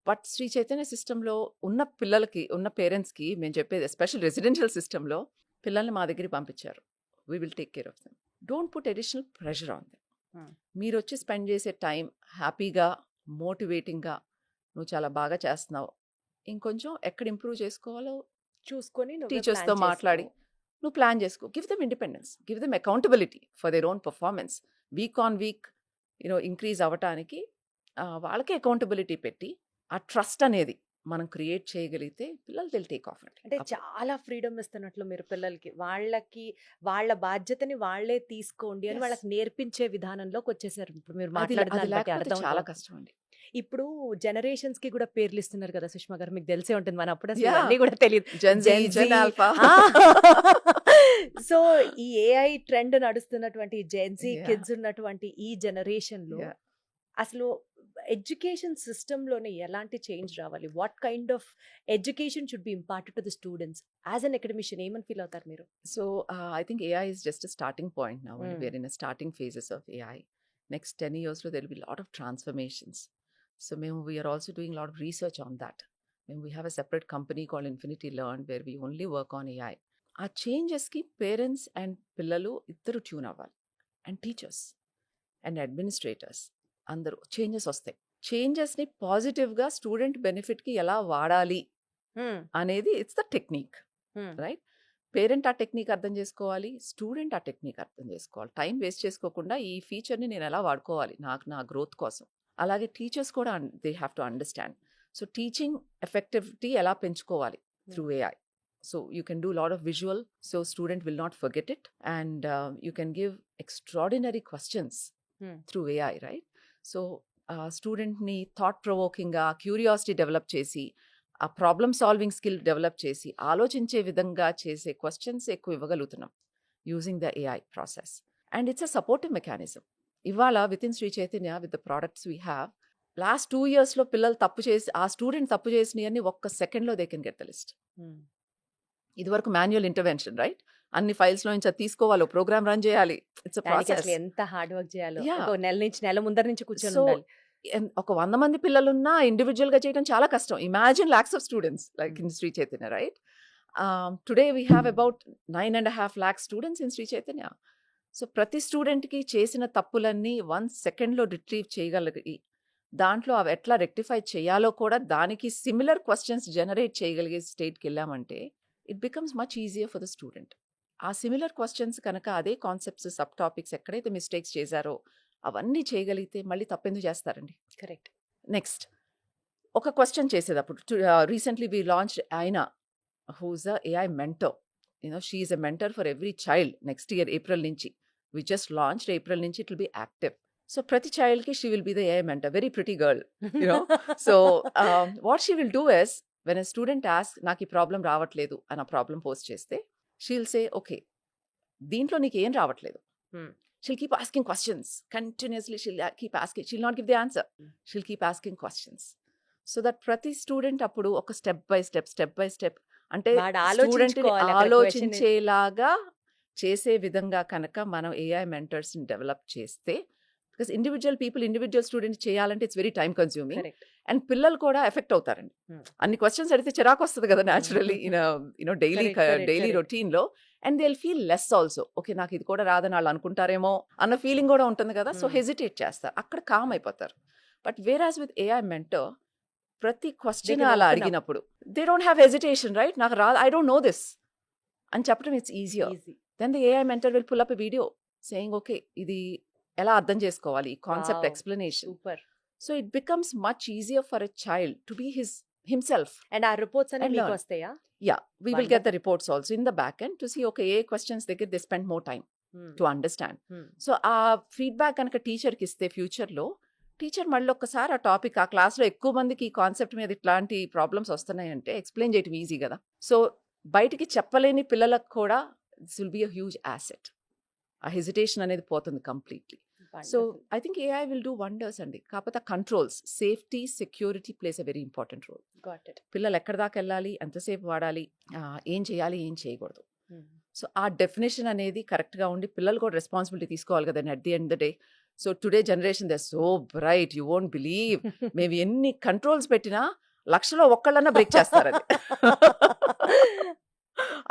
But Shri Chaitanya సిస్టంలో ఉన్న పిల్లలకి, ఉన్న పేరెంట్స్కి మేము చెప్పేది, ఎస్పెషల్ రెసిడెన్షియల్ సిస్టంలో పిల్లల్ని మా దగ్గరికి పంపించారు. We will take care of them. Don't put additional pressure on them. మీరు వచ్చి స్పెండ్ చేసే టైం హ్యాపీగా, మోటివేటింగ్గా, నువ్వు చాలా బాగా చేస్తున్నావు, ఇంకొంచెం ఎక్కడ ఇంప్రూవ్ చేసుకోవాలో చూసుకొని టీచర్స్తో మాట్లాడి నువ్వు ప్లాన్ చేసుకో. Give them independence, give them accountability for their own performance. Week on week increase అవ్వటానికి వాళ్ళకి అకౌంటబిలిటీ పెట్టి ఆ ట్రస్ట్ అనేది మనం క్రియేట్ చేయగలిగితే పిల్లలు దిల్ టేక్ ఆఫ్. అంటే చాలా ఫ్రీడమ్ ఇస్తున్నట్లు మీరు పిల్లలకి, వాళ్ళకి వాళ్ళ బాధ్యతని వాళ్ళే తీసుకోండి అని వాళ్ళకి నేర్పించే విధానంలోకి వచ్చేసారు. ఇప్పుడు మీరు మాట్లాడుతున్నారు చాలా కష్టం అండి. ఇప్పుడు జనరేషన్స్ కి కూడా పేర్లు ఇస్తున్నారు కదా సుష్మా గారు, మీకు తెలిసే ఉంటుంది. మన అప్పుడు Yeah. అన్నీ కూడా తెలియదు. Gen Z, Gen Gen Z. Alpha. So ఈ ఏఐ ట్రెండ్ నడుస్తున్నటువంటి జెన్జీ Yeah. కిడ్స్ ఉన్నటువంటి ఈ జనరేషన్ లో Yeah. అసలు ఎడ్యుకేషన్ సిస్టమ్ లోనే ఎలాంటి చేంజ్ రావాలి? What kind of education should be imparted to the students? As an academician ఏమని ఫీల్ అవుతారు మీరు? So I think AI is just a starting point now. Mm. We're in a starting phases of AI. Next 10 years, there will be a lot of transformations. So we are also doing a lot of research on that. We have a separate company called Infinity Learn where we only work on AI. Our changes ki parents and pillalu iddaru tune avvali, and teachers and administrators andaru changes vastayi. Changes ni positive ga student benefit ki ela vaadali అనేది it's the technique, right? Parent ఆ టెక్నిక్ అర్థం చేసుకోవాలి, స్టూడెంట్ ఆ టెక్నిక్ అర్థం చేసుకోవాలి. టైం వేస్ట్ చేసుకోకుండా ఈ ఫీచర్ని నేను ఎలా వాడుకోవాలి నా గ్రోత్ కోసం. అలాగే టీచర్స్ కూడా they have to understand. So teaching effectivity ఎలా పెంచుకోవాలి through AI. So you can do a lot of visual, so student will not forget it, and you can give extraordinary questions through AI, right? So student ni thought provoking ga curiosity develop chesi, a problem solving skill develop chesi, ఆలోచించే విధంగా చేసే questions ఎక్కువ ఇవ్వగలుగుతున్నాం using the AI process. And it's a supportive mechanism. ఇవాళ within Sri Chaitanya, with the products we have, last 2 years లో పిల్లలు తప్పు చేసి ఆ స్టూడెంట్ తప్పు చేసినవన్నీ ఒక్క సెకండ్లో they can get the list. ఇదివరకు మాన్యువల్ ఇంటర్వెన్షన్, రైట్? అన్ని ఫైల్స్ లో నుంచి అది తీసుకోవాలి, ప్రోగ్రామ్ రన్ చేయాలి. It's process. ఎంత హార్డ్ వర్క్ చేయాలో, Yeah. ఒక నెల ముందర నుంచి కూర్చొని So, ఉండాలి. ఒక 100 మంది పిల్లలున్నా ఇండివిజువల్ గా చేయడం చాలా కష్టం. Imagine lakhs of students like in Shri Chaitanya, right? Today we have about 9.5 lakh students in Shri Chaitanya. So ప్రతి స్టూడెంట్ కి చేసిన తప్పులన్నీ 1 సెకండ్ లో రిట్రీవ్ చేయగలిగి, దాంట్లో అవి ఎట్లా రెక్టిఫై చేయాలో కూడా దానికి సిమిలర్ క్వశ్చన్స్ జనరేట్ చేయగలిగే స్టేట్కి వెళ్ళామంటే it becomes much easier for the student. ఆ సిమిలర్ క్వశ్చన్స్ కనుక అదే కాన్సెప్ట్స్, సబ్ టాపిక్స్ ఎక్కడైతే మిస్టేక్స్ చేశారో అవన్నీ చేయగలిగితే మళ్ళీ తప్పెందుకు చేస్తారండి? కరెక్ట్. నెక్స్ట్ ఒక క్వశ్చన్ చేసేటప్పుడు రీసెంట్లీ వీ లాంచ్ ఐనా, whose a AI mentor. She is a mentor for every child. Next year April నుంచి వి జస్ట్ లాంచ్డ్, ఏప్రిల్ నుంచి it will be active. So ప్రతి చైల్డ్కి she will be the AI mentor. Very pretty girl, so what she will do is, when a student asks, నాకు ఈ ప్రాబ్లం రావట్లేదు అని ఆ ప్రాబ్లం పోస్ట్ చేస్తే, షీల్ సే ఓకే, దీంట్లో నీకు ఏం రావట్లేదు. She'll keep asking questions continuously. She'll keep asking. She'll not give the answer. She'll keep asking questions. So that ప్రతి స్టూడెంట్ అప్పుడు ఒక స్టెప్ బై స్టెప్ అంటే స్టూడెంట్ ఆలోచించేలాగా చేసే విధంగా కనుక మనం AI మెంటర్స్ ని డెవలప్ చేస్తే, బికాస్ ఇండివిజువల్ స్టూడెంట్ చేయాలంటే it's very time consuming, and పిల్లలు కూడా ఎఫెక్ట్ అవుతారండి. అన్ని క్వశ్చన్స్ అడిగితే చిరాకు వస్తుంది కదా న్యాచురల్లీ డైలీ రొటీన్ లో. And they will feel less also. Okay, నాకు ఇది కూడా రాదని వాళ్ళు అనుకుంటారేమో అన్న ఫీలింగ్ కూడా ఉంటుంది కదా. సో హెజిటేట్ చేస్తారు, అక్కడ కామ్ అయిపోతారు. But whereas with AI mentor, ప్రతి క్వశ్చన్ అలా అడిగినప్పుడు they don't have hesitation, right? నాకు రాదు, ఐ డోంట్ నో దిస్ అని చెప్పడం it's easier. Then the AI mentor will pull up a video saying okay, ఇది ఎలా అర్థం చేసుకోవాలి, ఈ concept explanation. So it becomes much easier for a child to be himself. And our reports and మీకు వస్తాయా? Yeah, we will get the reports also in the back end to see, okay, A questions they spend more time to understand. So ఆ ఫీడ్బ్యాక్ కనుక టీచర్కి ఇస్తే ఫ్యూచర్లో టీచర్ మళ్ళీ ఒక్కసారి ఆ టాపిక్ ఆ క్లాస్లో ఎక్కువ మందికి ఈ కాన్సెప్ట్ మీద ఇట్లాంటి ప్రాబ్లమ్స్ వస్తున్నాయంటే ఎక్స్ప్లెయిన్ చేయడం ఈజీ కదా. సో బయటికి చెప్పలేని పిల్లలకు కూడా this will be a huge asset. ఆ హెజిటేషన్ అనేది పోతుంది completely. So I think AI will do wonders అండి. కాకపోతే controls, safety, security places a very important role. పిల్లలు ఎక్కడి దాకా వెళ్ళాలి, ఎంతసేపు వాడాలి, ఏం చేయాలి, ఏం చేయకూడదు. సో ఆ డెఫినేషన్ అనేది కరెక్ట్గా ఉండి పిల్లలు కూడా రెస్పాన్సిబిలిటీ తీసుకోవాలి కదండి at the end the day. So today generation they so bright, you won't believe. మేము ఎన్ని కంట్రోల్స్ పెట్టినా లక్షలో ఒక్కళ్ళన్నా బ్రేక్ చేస్తారు. అది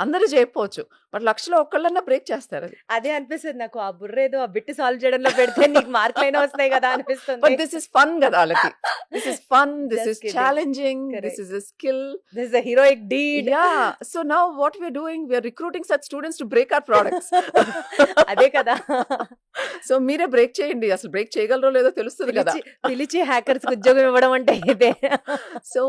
అందరూ చేయకపోవచ్చు, బట్ లక్షలో ఒక్కళ్ళన్నా బ్రేక్ చేస్తారు. అది అదే అనిపిస్తుంది నాకు, ఆ బుర్రేదో ఆ బిట్ సాల్వ్ చేయడంలో పెడితే నీకు మార్కులైనా వస్తాయి కదా అనిపిస్తుంది. బట్ దిస్ ఇస్ ఫన్ కదా వాళ్ళకి. This is fun, this is challenging, this is a skill, this is a heroic deed. Yeah, so now what we are doing, we are recruiting such students to break our products. అదే కదా. సో మీరే బ్రేక్ చేయండి, అసలు బ్రేక్ చేయగలరో లేదో తెలుస్తుంది కదా. పిలిచి హ్యాకర్స్ ఉద్యోగం ఇవ్వడం అంటే ఇదే. సో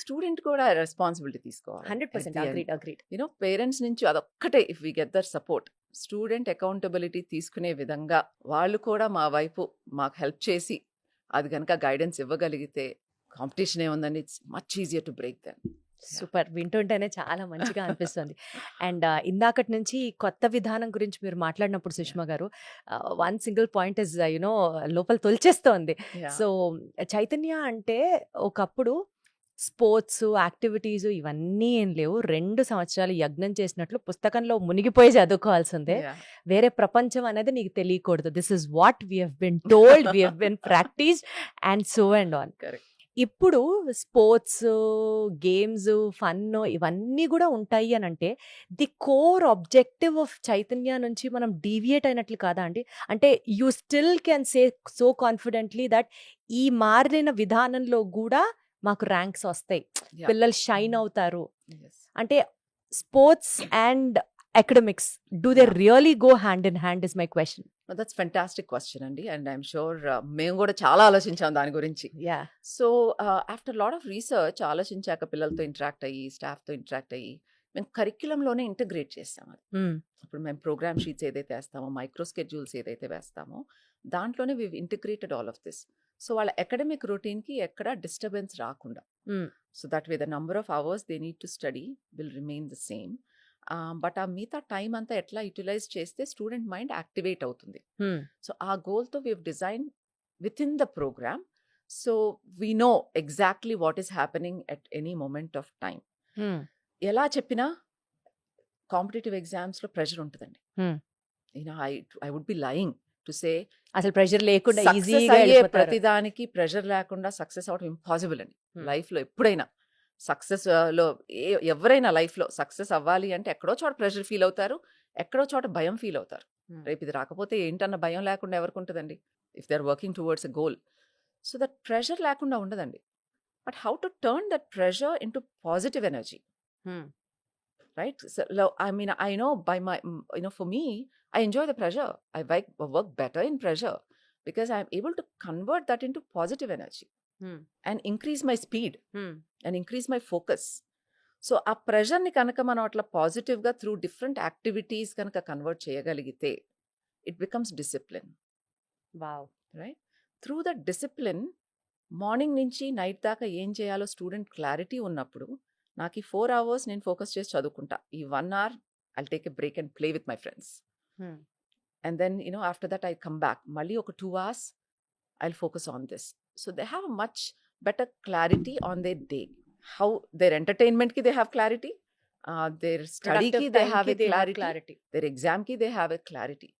స్టూడెంట్ కూడా రెస్పాన్సిబిలిటీ తీసుకోవాలి. 100% అగ్రీడ్. పేరెంట్స్ నుంచి అదొక్కటే, if we get their support, student accountability తీసుకునే విధంగా వాళ్ళు కూడా మా వైపు మాకు హెల్ప్ చేసి అది కనుక గైడెన్స్ ఇవ్వగలిగితే కాంపిటీషన్ ఏముందండి, it's much easier to break them. Super, వింటుంటేనే చాలా మంచిగా అనిపిస్తుంది. అండ్ ఇందాకటి నుంచి కొత్త విధానం గురించి మీరు మాట్లాడినప్పుడు సుష్మా గారు, వన్ సింగిల్ పాయింట్ ఇస్ లోపల తొలిచేస్తోంది. సో చైతన్య అంటే ఒకప్పుడు స్పోర్ట్స్ యాక్టివిటీస్ ఇవన్నీ ఏం లేవు, 2 సంవత్సరాలు యజ్ఞం చేసినట్లు పుస్తకంలో మునిగిపోయి చదువుకోవాల్సిందే, వేరే ప్రపంచం అనేది నీకు తెలియకూడదు. This is what we have been told, we have been practised and so and on. ఇప్పుడు స్పోర్ట్స్, గేమ్స్, ఫన్ ఇవన్నీ కూడా ఉంటాయి అని అంటే the core objective of Chaitanya నుంచి మనం డీవియేట్ అయినట్లు కాదా అండి? అంటే you still can say so confidently that ఈ మారిన విధానంలో కూడా మాకు ర్యాంక్స్ వస్తాయి, పిల్లలు షైన్ అవుతారు. అంటే sports and academics, do they Yeah. really go hand in hand is my question. That's fantastic question అండి, అండ్ ఐఎమ్ షూర్ మేము కూడా చాలా ఆలోచించాం దాని గురించి. Yeah. So after lot of research ఆలోచించాక పిల్లలతో ఇంటరాక్ట్ అయ్యి స్టాఫ్తో ఇంటరాక్ట్ అయ్యి మేము కరిక్యులంలోనే ఇంటిగ్రేట్ చేస్తాం అది. Mm. ఇప్పుడు మేము ప్రోగ్రామ్ షీట్స్ ఏదైతే వేస్తామో, మైక్రో స్కెడ్యూల్స్ ఏదైతే వేస్తామో, దాంట్లోనే we integrated all of this. So వాళ్ళ అకాడమిక్ రొటీన్కి ఎక్కడ డిస్టర్బెన్స్ రాకుండా, Mm. So that way the number of hours they need to study will remain the same. But ఆ మిగతా టైం అంతా ఎట్లా యూటిలైజ్ చేస్తే స్టూడెంట్ మైండ్ యాక్టివేట్ అవుతుంది. Mm. సో ఆ గోల్తో we design with in the programme. So we know exactly what is happening at any moment of time. Mm. ఎలా చెప్పినా కాంపిటేటివ్ ఎగ్జామ్స్లో ప్రెషర్ ఉంటుందండి. Hmm. I would be lying to say అసలు ప్రెషర్ లేకుండా సక్సెస్ ఈజీగా అయ్యే ప్రతిదానికి ప్రెషర్ లేకుండా సక్సెస్ అవడం ఇంపాసిబుల్ అండి. Hmm. లైఫ్లో ఎప్పుడైనా సక్సెస్ లో ఎవరైనా లైఫ్లో సక్సెస్ అవ్వాలి అంటే ఎక్కడో చోట ప్రెషర్ ఫీల్ అవుతారు, ఎక్కడో చోట భయం ఫీల్ అవుతారు. రేపు ఇది రాకపోతే ఏంటన్న భయం లేకుండా ఎవరికి ఉంటుందండి, if they are working towards a goal. So that pressure లేకుండా ఉండదండి. But how to turn that pressure into positive energy, right? So, I mean, I know by my, for me, I enjoy the pressure. I work better in pressure because I'm able to convert that into positive energy and increase my speed and increase my focus. So, ఆ ప్రెషర్ని కనుక మనం అట్లా పాజిటివ్గా త్రూ డిఫరెంట్ యాక్టివిటీస్ కనుక కన్వర్ట్ చేయగలిగితే it becomes discipline, wow. Right? Through that discipline morning నుంచి నైట్ దాకా ఏం చేయాలో స్టూడెంట్ క్లారిటీ ఉన్నప్పుడు, నాకు ఈ 4 hours నేను ఫోకస్ చేసి చదువుకుంటా, ఈ 1 hour I'll take a break and play with my friends, and then after that I come back, మళ్ళీ ఒక 2 hours I'll focus on this. So they have much better clarity on their day. How their ఎంటర్టైన్మెంట్కి దే హ్యావ్ క్లారిటీ, దేర్ స్టడీకి they have a clarity, their ఎగ్జామ్కి they have a clarity.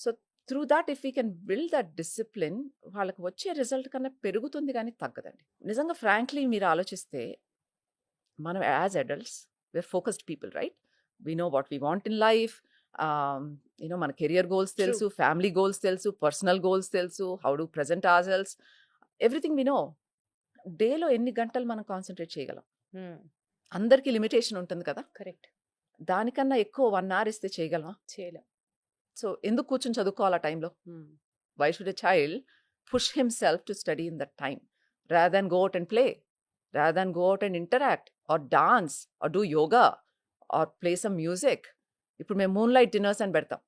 So through that if you can build that discipline, వాళ్ళకి వచ్చే రిజల్ట్ కన్నా పెరుగుతుంది కానీ తగ్గదండి. నిజంగా ఫ్రాంక్లీ మీరు ఆలోచిస్తే, మనం as adults we are focused people, right? We know what we want in life, మన కెరియర్ గోల్స్ తెలుసు, ఫ్యామిలీ గోల్స్ తెలుసు, పర్సనల్ గోల్స్ తెలుసు, how do present ourselves, everything we know. డేలో ఎన్ని గంటలు మనం కాన్సన్ట్రేట్ చేయగలం? అందరికీ లిమిటేషన్ ఉంటుంది కదా. కరెక్ట్. దానికన్నా ఎక్కువ 1 hour ఇస్తే చేయగలమా? చేయలేం. సో ఎందుకు కూర్చొని చదువుకోవాలి ఆ టైంలో? Why should a child push himself to study in that time rather than go out and play, rather than go out and interact or dance or do yoga or play some music? ఇప్పుడు మేము మూన్లైట్ డిన్నర్స్ అని పెడతాం.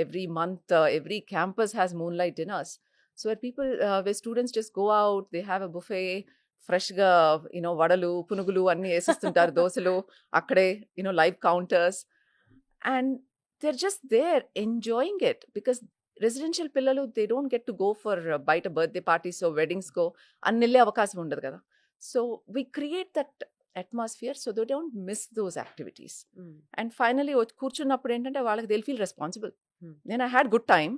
Every month every campus has moonlight dinners. So where people where students just go out, they have a buffet, ఫ్రెష్గా వడలు పునుగులు అన్నీ వేసిస్తుంటారు, దోశలు అక్కడే, live counters, and they're just there enjoying it because residential పిల్లలు they don't get to go for బయట బర్త్డే పార్టీస్ వెడ్డింగ్స్ కో అన్ని వెళ్ళే అవకాశం ఉండదు కదా. So we create that atmosphere so they don't miss those activities. And finally కూర్చున్నప్పుడు ఏంటంటే వాళ్ళకి దే ఫీల్ రెస్పాన్సిబుల్. నేను I had good time,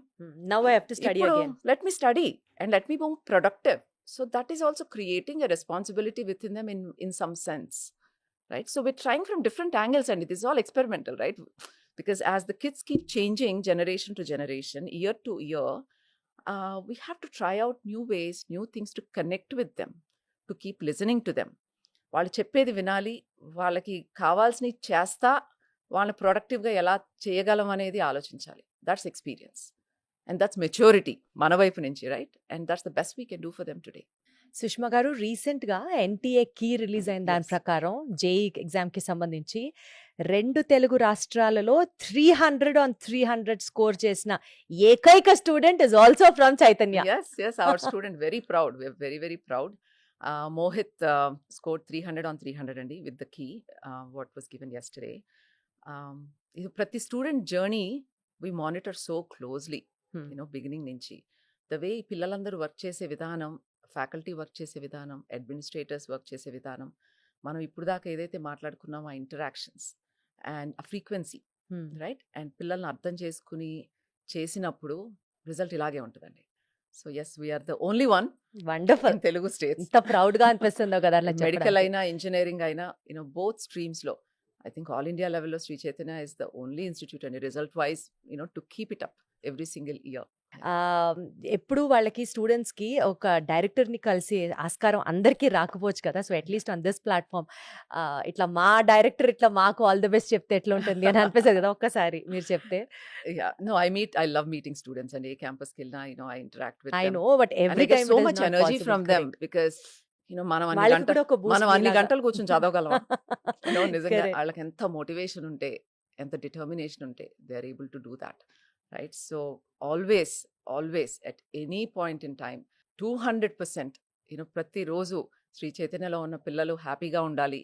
now I have to study again, let me study and let me be productive. So that is also creating a responsibility with in them in some sense, right? So we're trying from different angles, and this is all experimental, right? Because as the kids keep changing generation to generation, year to year, we have to try out new ways, new things to connect with them, to keep listening to them. వాళ్ళు చెప్పేది వినాలి, వాళ్ళకి కావాల్సినవి చేస్తా వాళ్ళని ప్రొడక్టివ్గా ఎలా చేయగలం అనేది ఆలోచించాలి. That's experience and that's maturity మన వైపు నుంచి, right? And that's the best we can do for them today. Sushma గారు, రీసెంట్గా ఎన్టీఏ కీ రిలీజ్ అయిన దాని ప్రకారం జేఈ ఎగ్జామ్కి సంబంధించి 2 తెలుగు రాష్ట్రాలలో 300 on 300 స్కోర్ చేసిన ఏకైక student is also from Chaitanya. Yes, our student, very proud. We're very, very proud. Mohit scored 300 on 300 andi with the key, what was given yesterday. Prati student journey we monitor so closely, beginning nunchi. The way పిల్లలందరూ వర్క్ చేసే విధానం, ఫ్యాకల్టీ వర్క్ చేసే విధానం, అడ్మినిస్ట్రేటర్స్ వర్క్ చేసే విధానం, మనం ఇప్పుడు దాకా ఏదైతే మాట్లాడుకున్నామో ఆ ఇంటరాక్షన్స్ అండ్ ఆ ఫ్రీక్వెన్సీ, రైట్? అండ్ పిల్లల్ని అర్థం చేసుకుని చేసినప్పుడు రిజల్ట్ ఇలాగే ఉంటుందండి. So yes, we are the only one wonderful. In Telugu states. ఎంత ప్రౌడ్ గా అనిపిస్తుందో కదా. మెడికల్ అయినా ఇంజనీరింగ్ అయినా బోత్ స్ట్రీమ్స్ లో ఐ థింక్ ఆల్ ఇండియా లెవెల్లో Shri Chaitanya is the only institute and result wise to keep it up every single year. ఎప్పుడు వాళ్ళకి స్టూడెంట్స్‌కి ఒక డైరెక్టర్‌ని కలిసి ఆస్కారం అందరికీ రాకపోవచ్చు కదా! So, at least on this platform ఇట్లా మా డైరెక్టర్ ఇట్లా మాకు ఆల్ ది బెస్ట్ చెప్తే ఎట్లుంటుంది అని అనిపిస్తది కదా! ఒక్కసారి మీరు చెప్తే. Yeah. No, I love meeting students and ఏ campusకి వెళ్ళినా, I interact with I them. No but And I every get time so it is much not energy possible. from them correct. because, మనం వాళ్ళకి కూడా ఒక బూస్ట్ అన్ని మీలాగా. గంటలు కూర్చొని చదవగలమా? నిజంగా కరెక్ట్. వాళ్ళకి ఎంత మోటివేషన్ ఉంటే, ఎంత డిటర్మినేషన్ ఉంటే they are able to do that, right? So always at any point in time 200% ప్రతిరోజు శ్రీ చైతన్యలో ఉన్న పిల్లలు హ్యాపీగా ఉండాలి,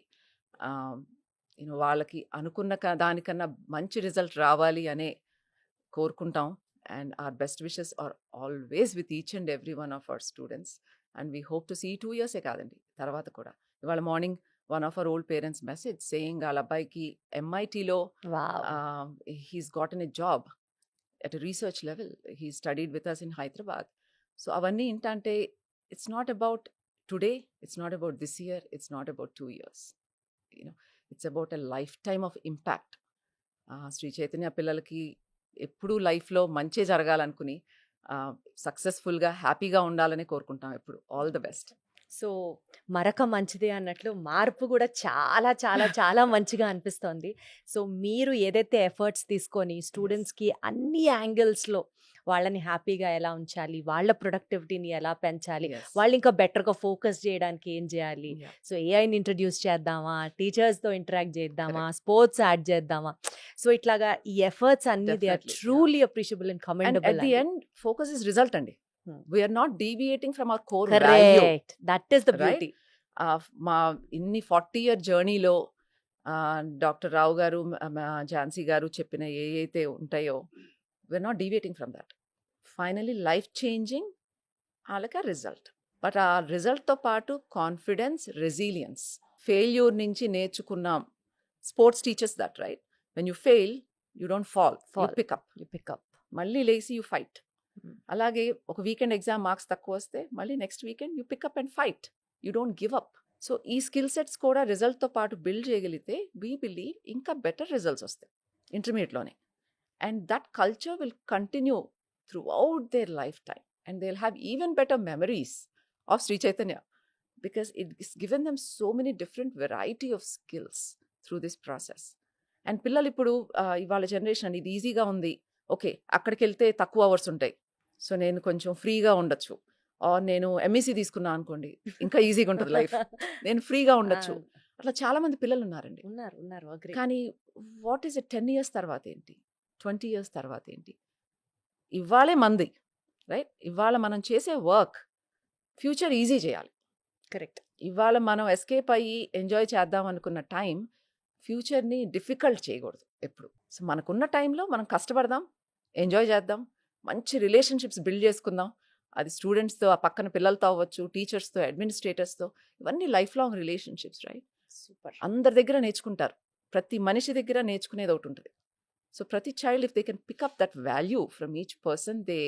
వాళ్ళకి అనుకున్న దానికన్నా మంచి రిజల్ట్ రావాలి అనే కోరుకుంటాం. And our best wishes are always with each and every one of our students. And we hope to see 2 years కాదండి, తర్వాత కూడా. ఇవాళ morning one of our old parents message saying వాళ్ళ అబ్బాయికి MITలో wow. he's gotten a job at a research level. He studied with us in Hyderabad. So అవన్నీ ఏంటంటే it's not about today, it's not about this year, it's not about 2 years. It's about a lifetime of impact. Shri Chaitanya పిల్లలకి ఎప్పుడూ లైఫ్లో మంచి జరగాలనుకుని సక్సెస్ఫుల్గా హ్యాపీగా ఉండాలని కోరుకుంటాం ఎప్పుడు. All the best. సో మరక మంచిదే అన్నట్లు మార్పు కూడా చాలా చాలా చాలా మంచిగా అనిపిస్తోంది. సో మీరు ఏదైతే ఎఫర్ట్స్ తీసుకొని స్టూడెంట్స్కి అన్ని యాంగిల్స్లో వాళ్ళని హ్యాపీగా ఎలా ఉంచాలి, వాళ్ళ ప్రొడక్టివిటీని ఎలా పెంచాలి, వాళ్ళు ఇంకా బెటర్గా ఫోకస్ చేయడానికి ఏం చేయాలి, సో ఏఐని ఇంట్రడ్యూస్ చేద్దామా, టీచర్స్తో ఇంటరాక్ట్ చేద్దామా, స్పోర్ట్స్ యాడ్ చేద్దామా, సో ఇట్లాగా ఈ ఎఫర్ట్స్ అన్ని they are Definitely, truly appreciable and And commendable. at the end, focus is result అండి. We are not deviating from our core value. Correct, that is the Right? Beauty. మా ఇన్ని 40-year జర్నీలో డాక్టర్ రావు గారు, ఝాన్సీ గారు చెప్పిన అయితే ఉంటాయో, we're not deviating from that. Finally, life changing వాళ్ళకి ఆ రిజల్ట్. బట్ ఆ రిజల్ట్తో పాటు కాన్ఫిడెన్స్, రెసిలియన్స్, ఫెయిల్యూర్ నుంచి నేర్చుకున్నాం. Sports teachers that, right? When you fail you don't fall, you Fall. Pick up. You pick up. మళ్ళీ లేసి యూ ఫైట్. అలాగే ఒక వీకెండ్ ఎగ్జామ్ మార్క్స్ తక్కువ వస్తే మళ్ళీ next weekend you pick up and fight, you don't give up. So ఈ స్కిల్ సెట్స్ కూడా రిజల్ట్తో పాటు బిల్డ్ చేయగలిగితే వీ బిలీవ్ ఇంకా బెటర్ రిజల్ట్స్ వస్తాయి ఇంటర్మీడియట్లోనే. And that culture will continue throughout their lifetime and they will have even better memories of Shri Chaitanya because it is given them so many different variety of skills through this process. And పిల్లలు ఇప్పుడు ఇవాళ జనరేషన్ ఇది ఈజీగా ఉంది, ఓకే అక్కడికి వెళ్తే తక్కువ అవర్స్ ఉంటాయి, సో నేను కొంచెం ఫ్రీగా ఉండొచ్చు, ఆర్ నేను MSc తీసుకున్నా అనుకోండి ఇంకా ఈజీగా ఉంటుంది లైఫ్, నేను ఫ్రీగా ఉండొచ్చు. అట్లా చాలా మంది పిల్లలు ఉన్నారండి. ఉన్నారు agree. కానీ వాట్ ఈస్ 10 years తర్వాత ఏంటి, 20 years తర్వాత ఏంటి? ఇవాళే మంది, రైట్? ఇవాళ మనం చేసే వర్క్ ఫ్యూచర్ ఈజీ చేయాలి. కరెక్ట్. ఇవాళ మనం ఎస్కేప్ అయ్యి ఎంజాయ్ చేద్దాం అనుకున్న టైం ఫ్యూచర్ని డిఫికల్ట్ చేయకూడదు ఎప్పుడు. సో మనకున్న టైంలో మనం కష్టపడదాం, ఎంజాయ్ చేద్దాం, మంచి రిలేషన్షిప్స్ బిల్డ్ చేసుకుందాం. అది స్టూడెంట్స్తో, ఆ పక్కన పిల్లలతో అవ్వచ్చు, టీచర్స్తో, అడ్మినిస్ట్రేటర్స్తో, ఇవన్నీ life long relationships, right? Super. అందరి దగ్గర నేర్చుకుంటారు, ప్రతి మనిషి దగ్గర నేర్చుకునేది ఒకటి ఉంటుంది. సో ప్రతి child if they can pick up that value from each person they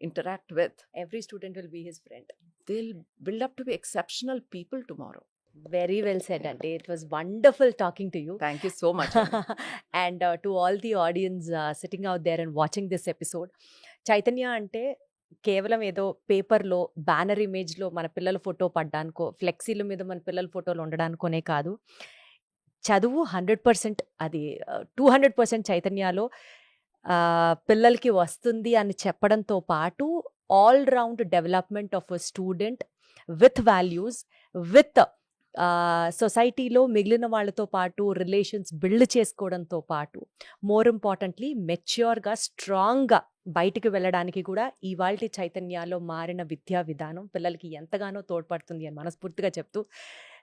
interact with, every student will be his friend. they'll build up to be exceptional people tomorrow. Very well said అండి. It was wonderful talking to you. Thank you so much. And to all the audience sitting out there and watching this episode, Chaitanya అంటే కేవలం ఏదో పేపర్లో బ్యానర్ ఇమేజ్లో మన పిల్లల ఫోటో పడ్డానికో, ఫ్లెక్సీల మీద మన పిల్లల ఫోటోలు ఉండడానికోనే కాదు, చదువు 100%, అది 200% చైతన్యలో పిల్లలకి వస్తుంది అని చెప్పడంతో పాటు all round development of a student with values, with సొసైటీలో మిగిలిన వాళ్ళతో పాటు రిలేషన్స్ బిల్డ్ చేసుకోవడంతో పాటు మోర్ ఇంపార్టెంట్లీ మెచ్యూర్గా, స్ట్రాంగ్గా బయటికి వెళ్ళడానికి కూడా ఇవాల్టి చైతన్యాలో మారిన విద్యా విధానం పిల్లలకి ఎంతగానో తోడ్పడుతుంది అని మనస్ఫూర్తిగా చెప్తూ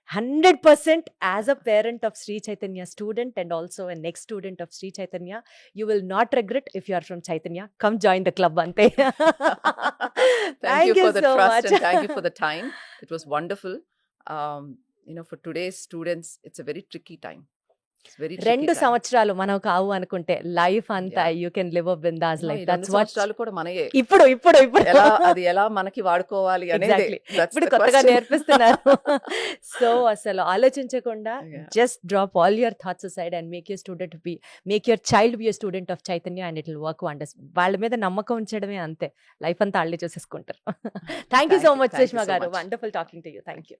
100% as a parent of Shri Chaitanya student and also a next student of Shri Chaitanya, you will not regret if you are from Chaitanya. Come join the club అంతే. Thank you for the so trust much. and thank you for the time. It was wonderful. For today's students, it's a very tricky time. It's very 2 tricky time. సంవత్సరాలు మనం కావు అనుకుంటే లైఫ్ అంతా Yeah. You can live a bindaas No, life. ఈ 2 దట్స్ వాట్ సంవత్సరాలు కూడా మనయే. ఇప్పుడు ఇప్పుడు ఇప్పుడు అది ఎలా మనకి వాడుకోవాలి అనేదే. ఎగ్జాక్ట్లీ That's ఇప్పుడు the కొత్తగా question. నేర్పిస్తున్నారు. సో అసలు ఆలోచించకుండా Yeah. Just drop all your thoughts aside and make your child be student of Chaitanya and it will work wonders. వాళ్ళ మీద నమ్మకం ఉంచడమే అంతే, లైఫ్ అంతా వాళ్ళే చూసేసుకుంటారు. Thank you so much Thank you Sushma so గారు, much. Wonderful talking to you. Thank you.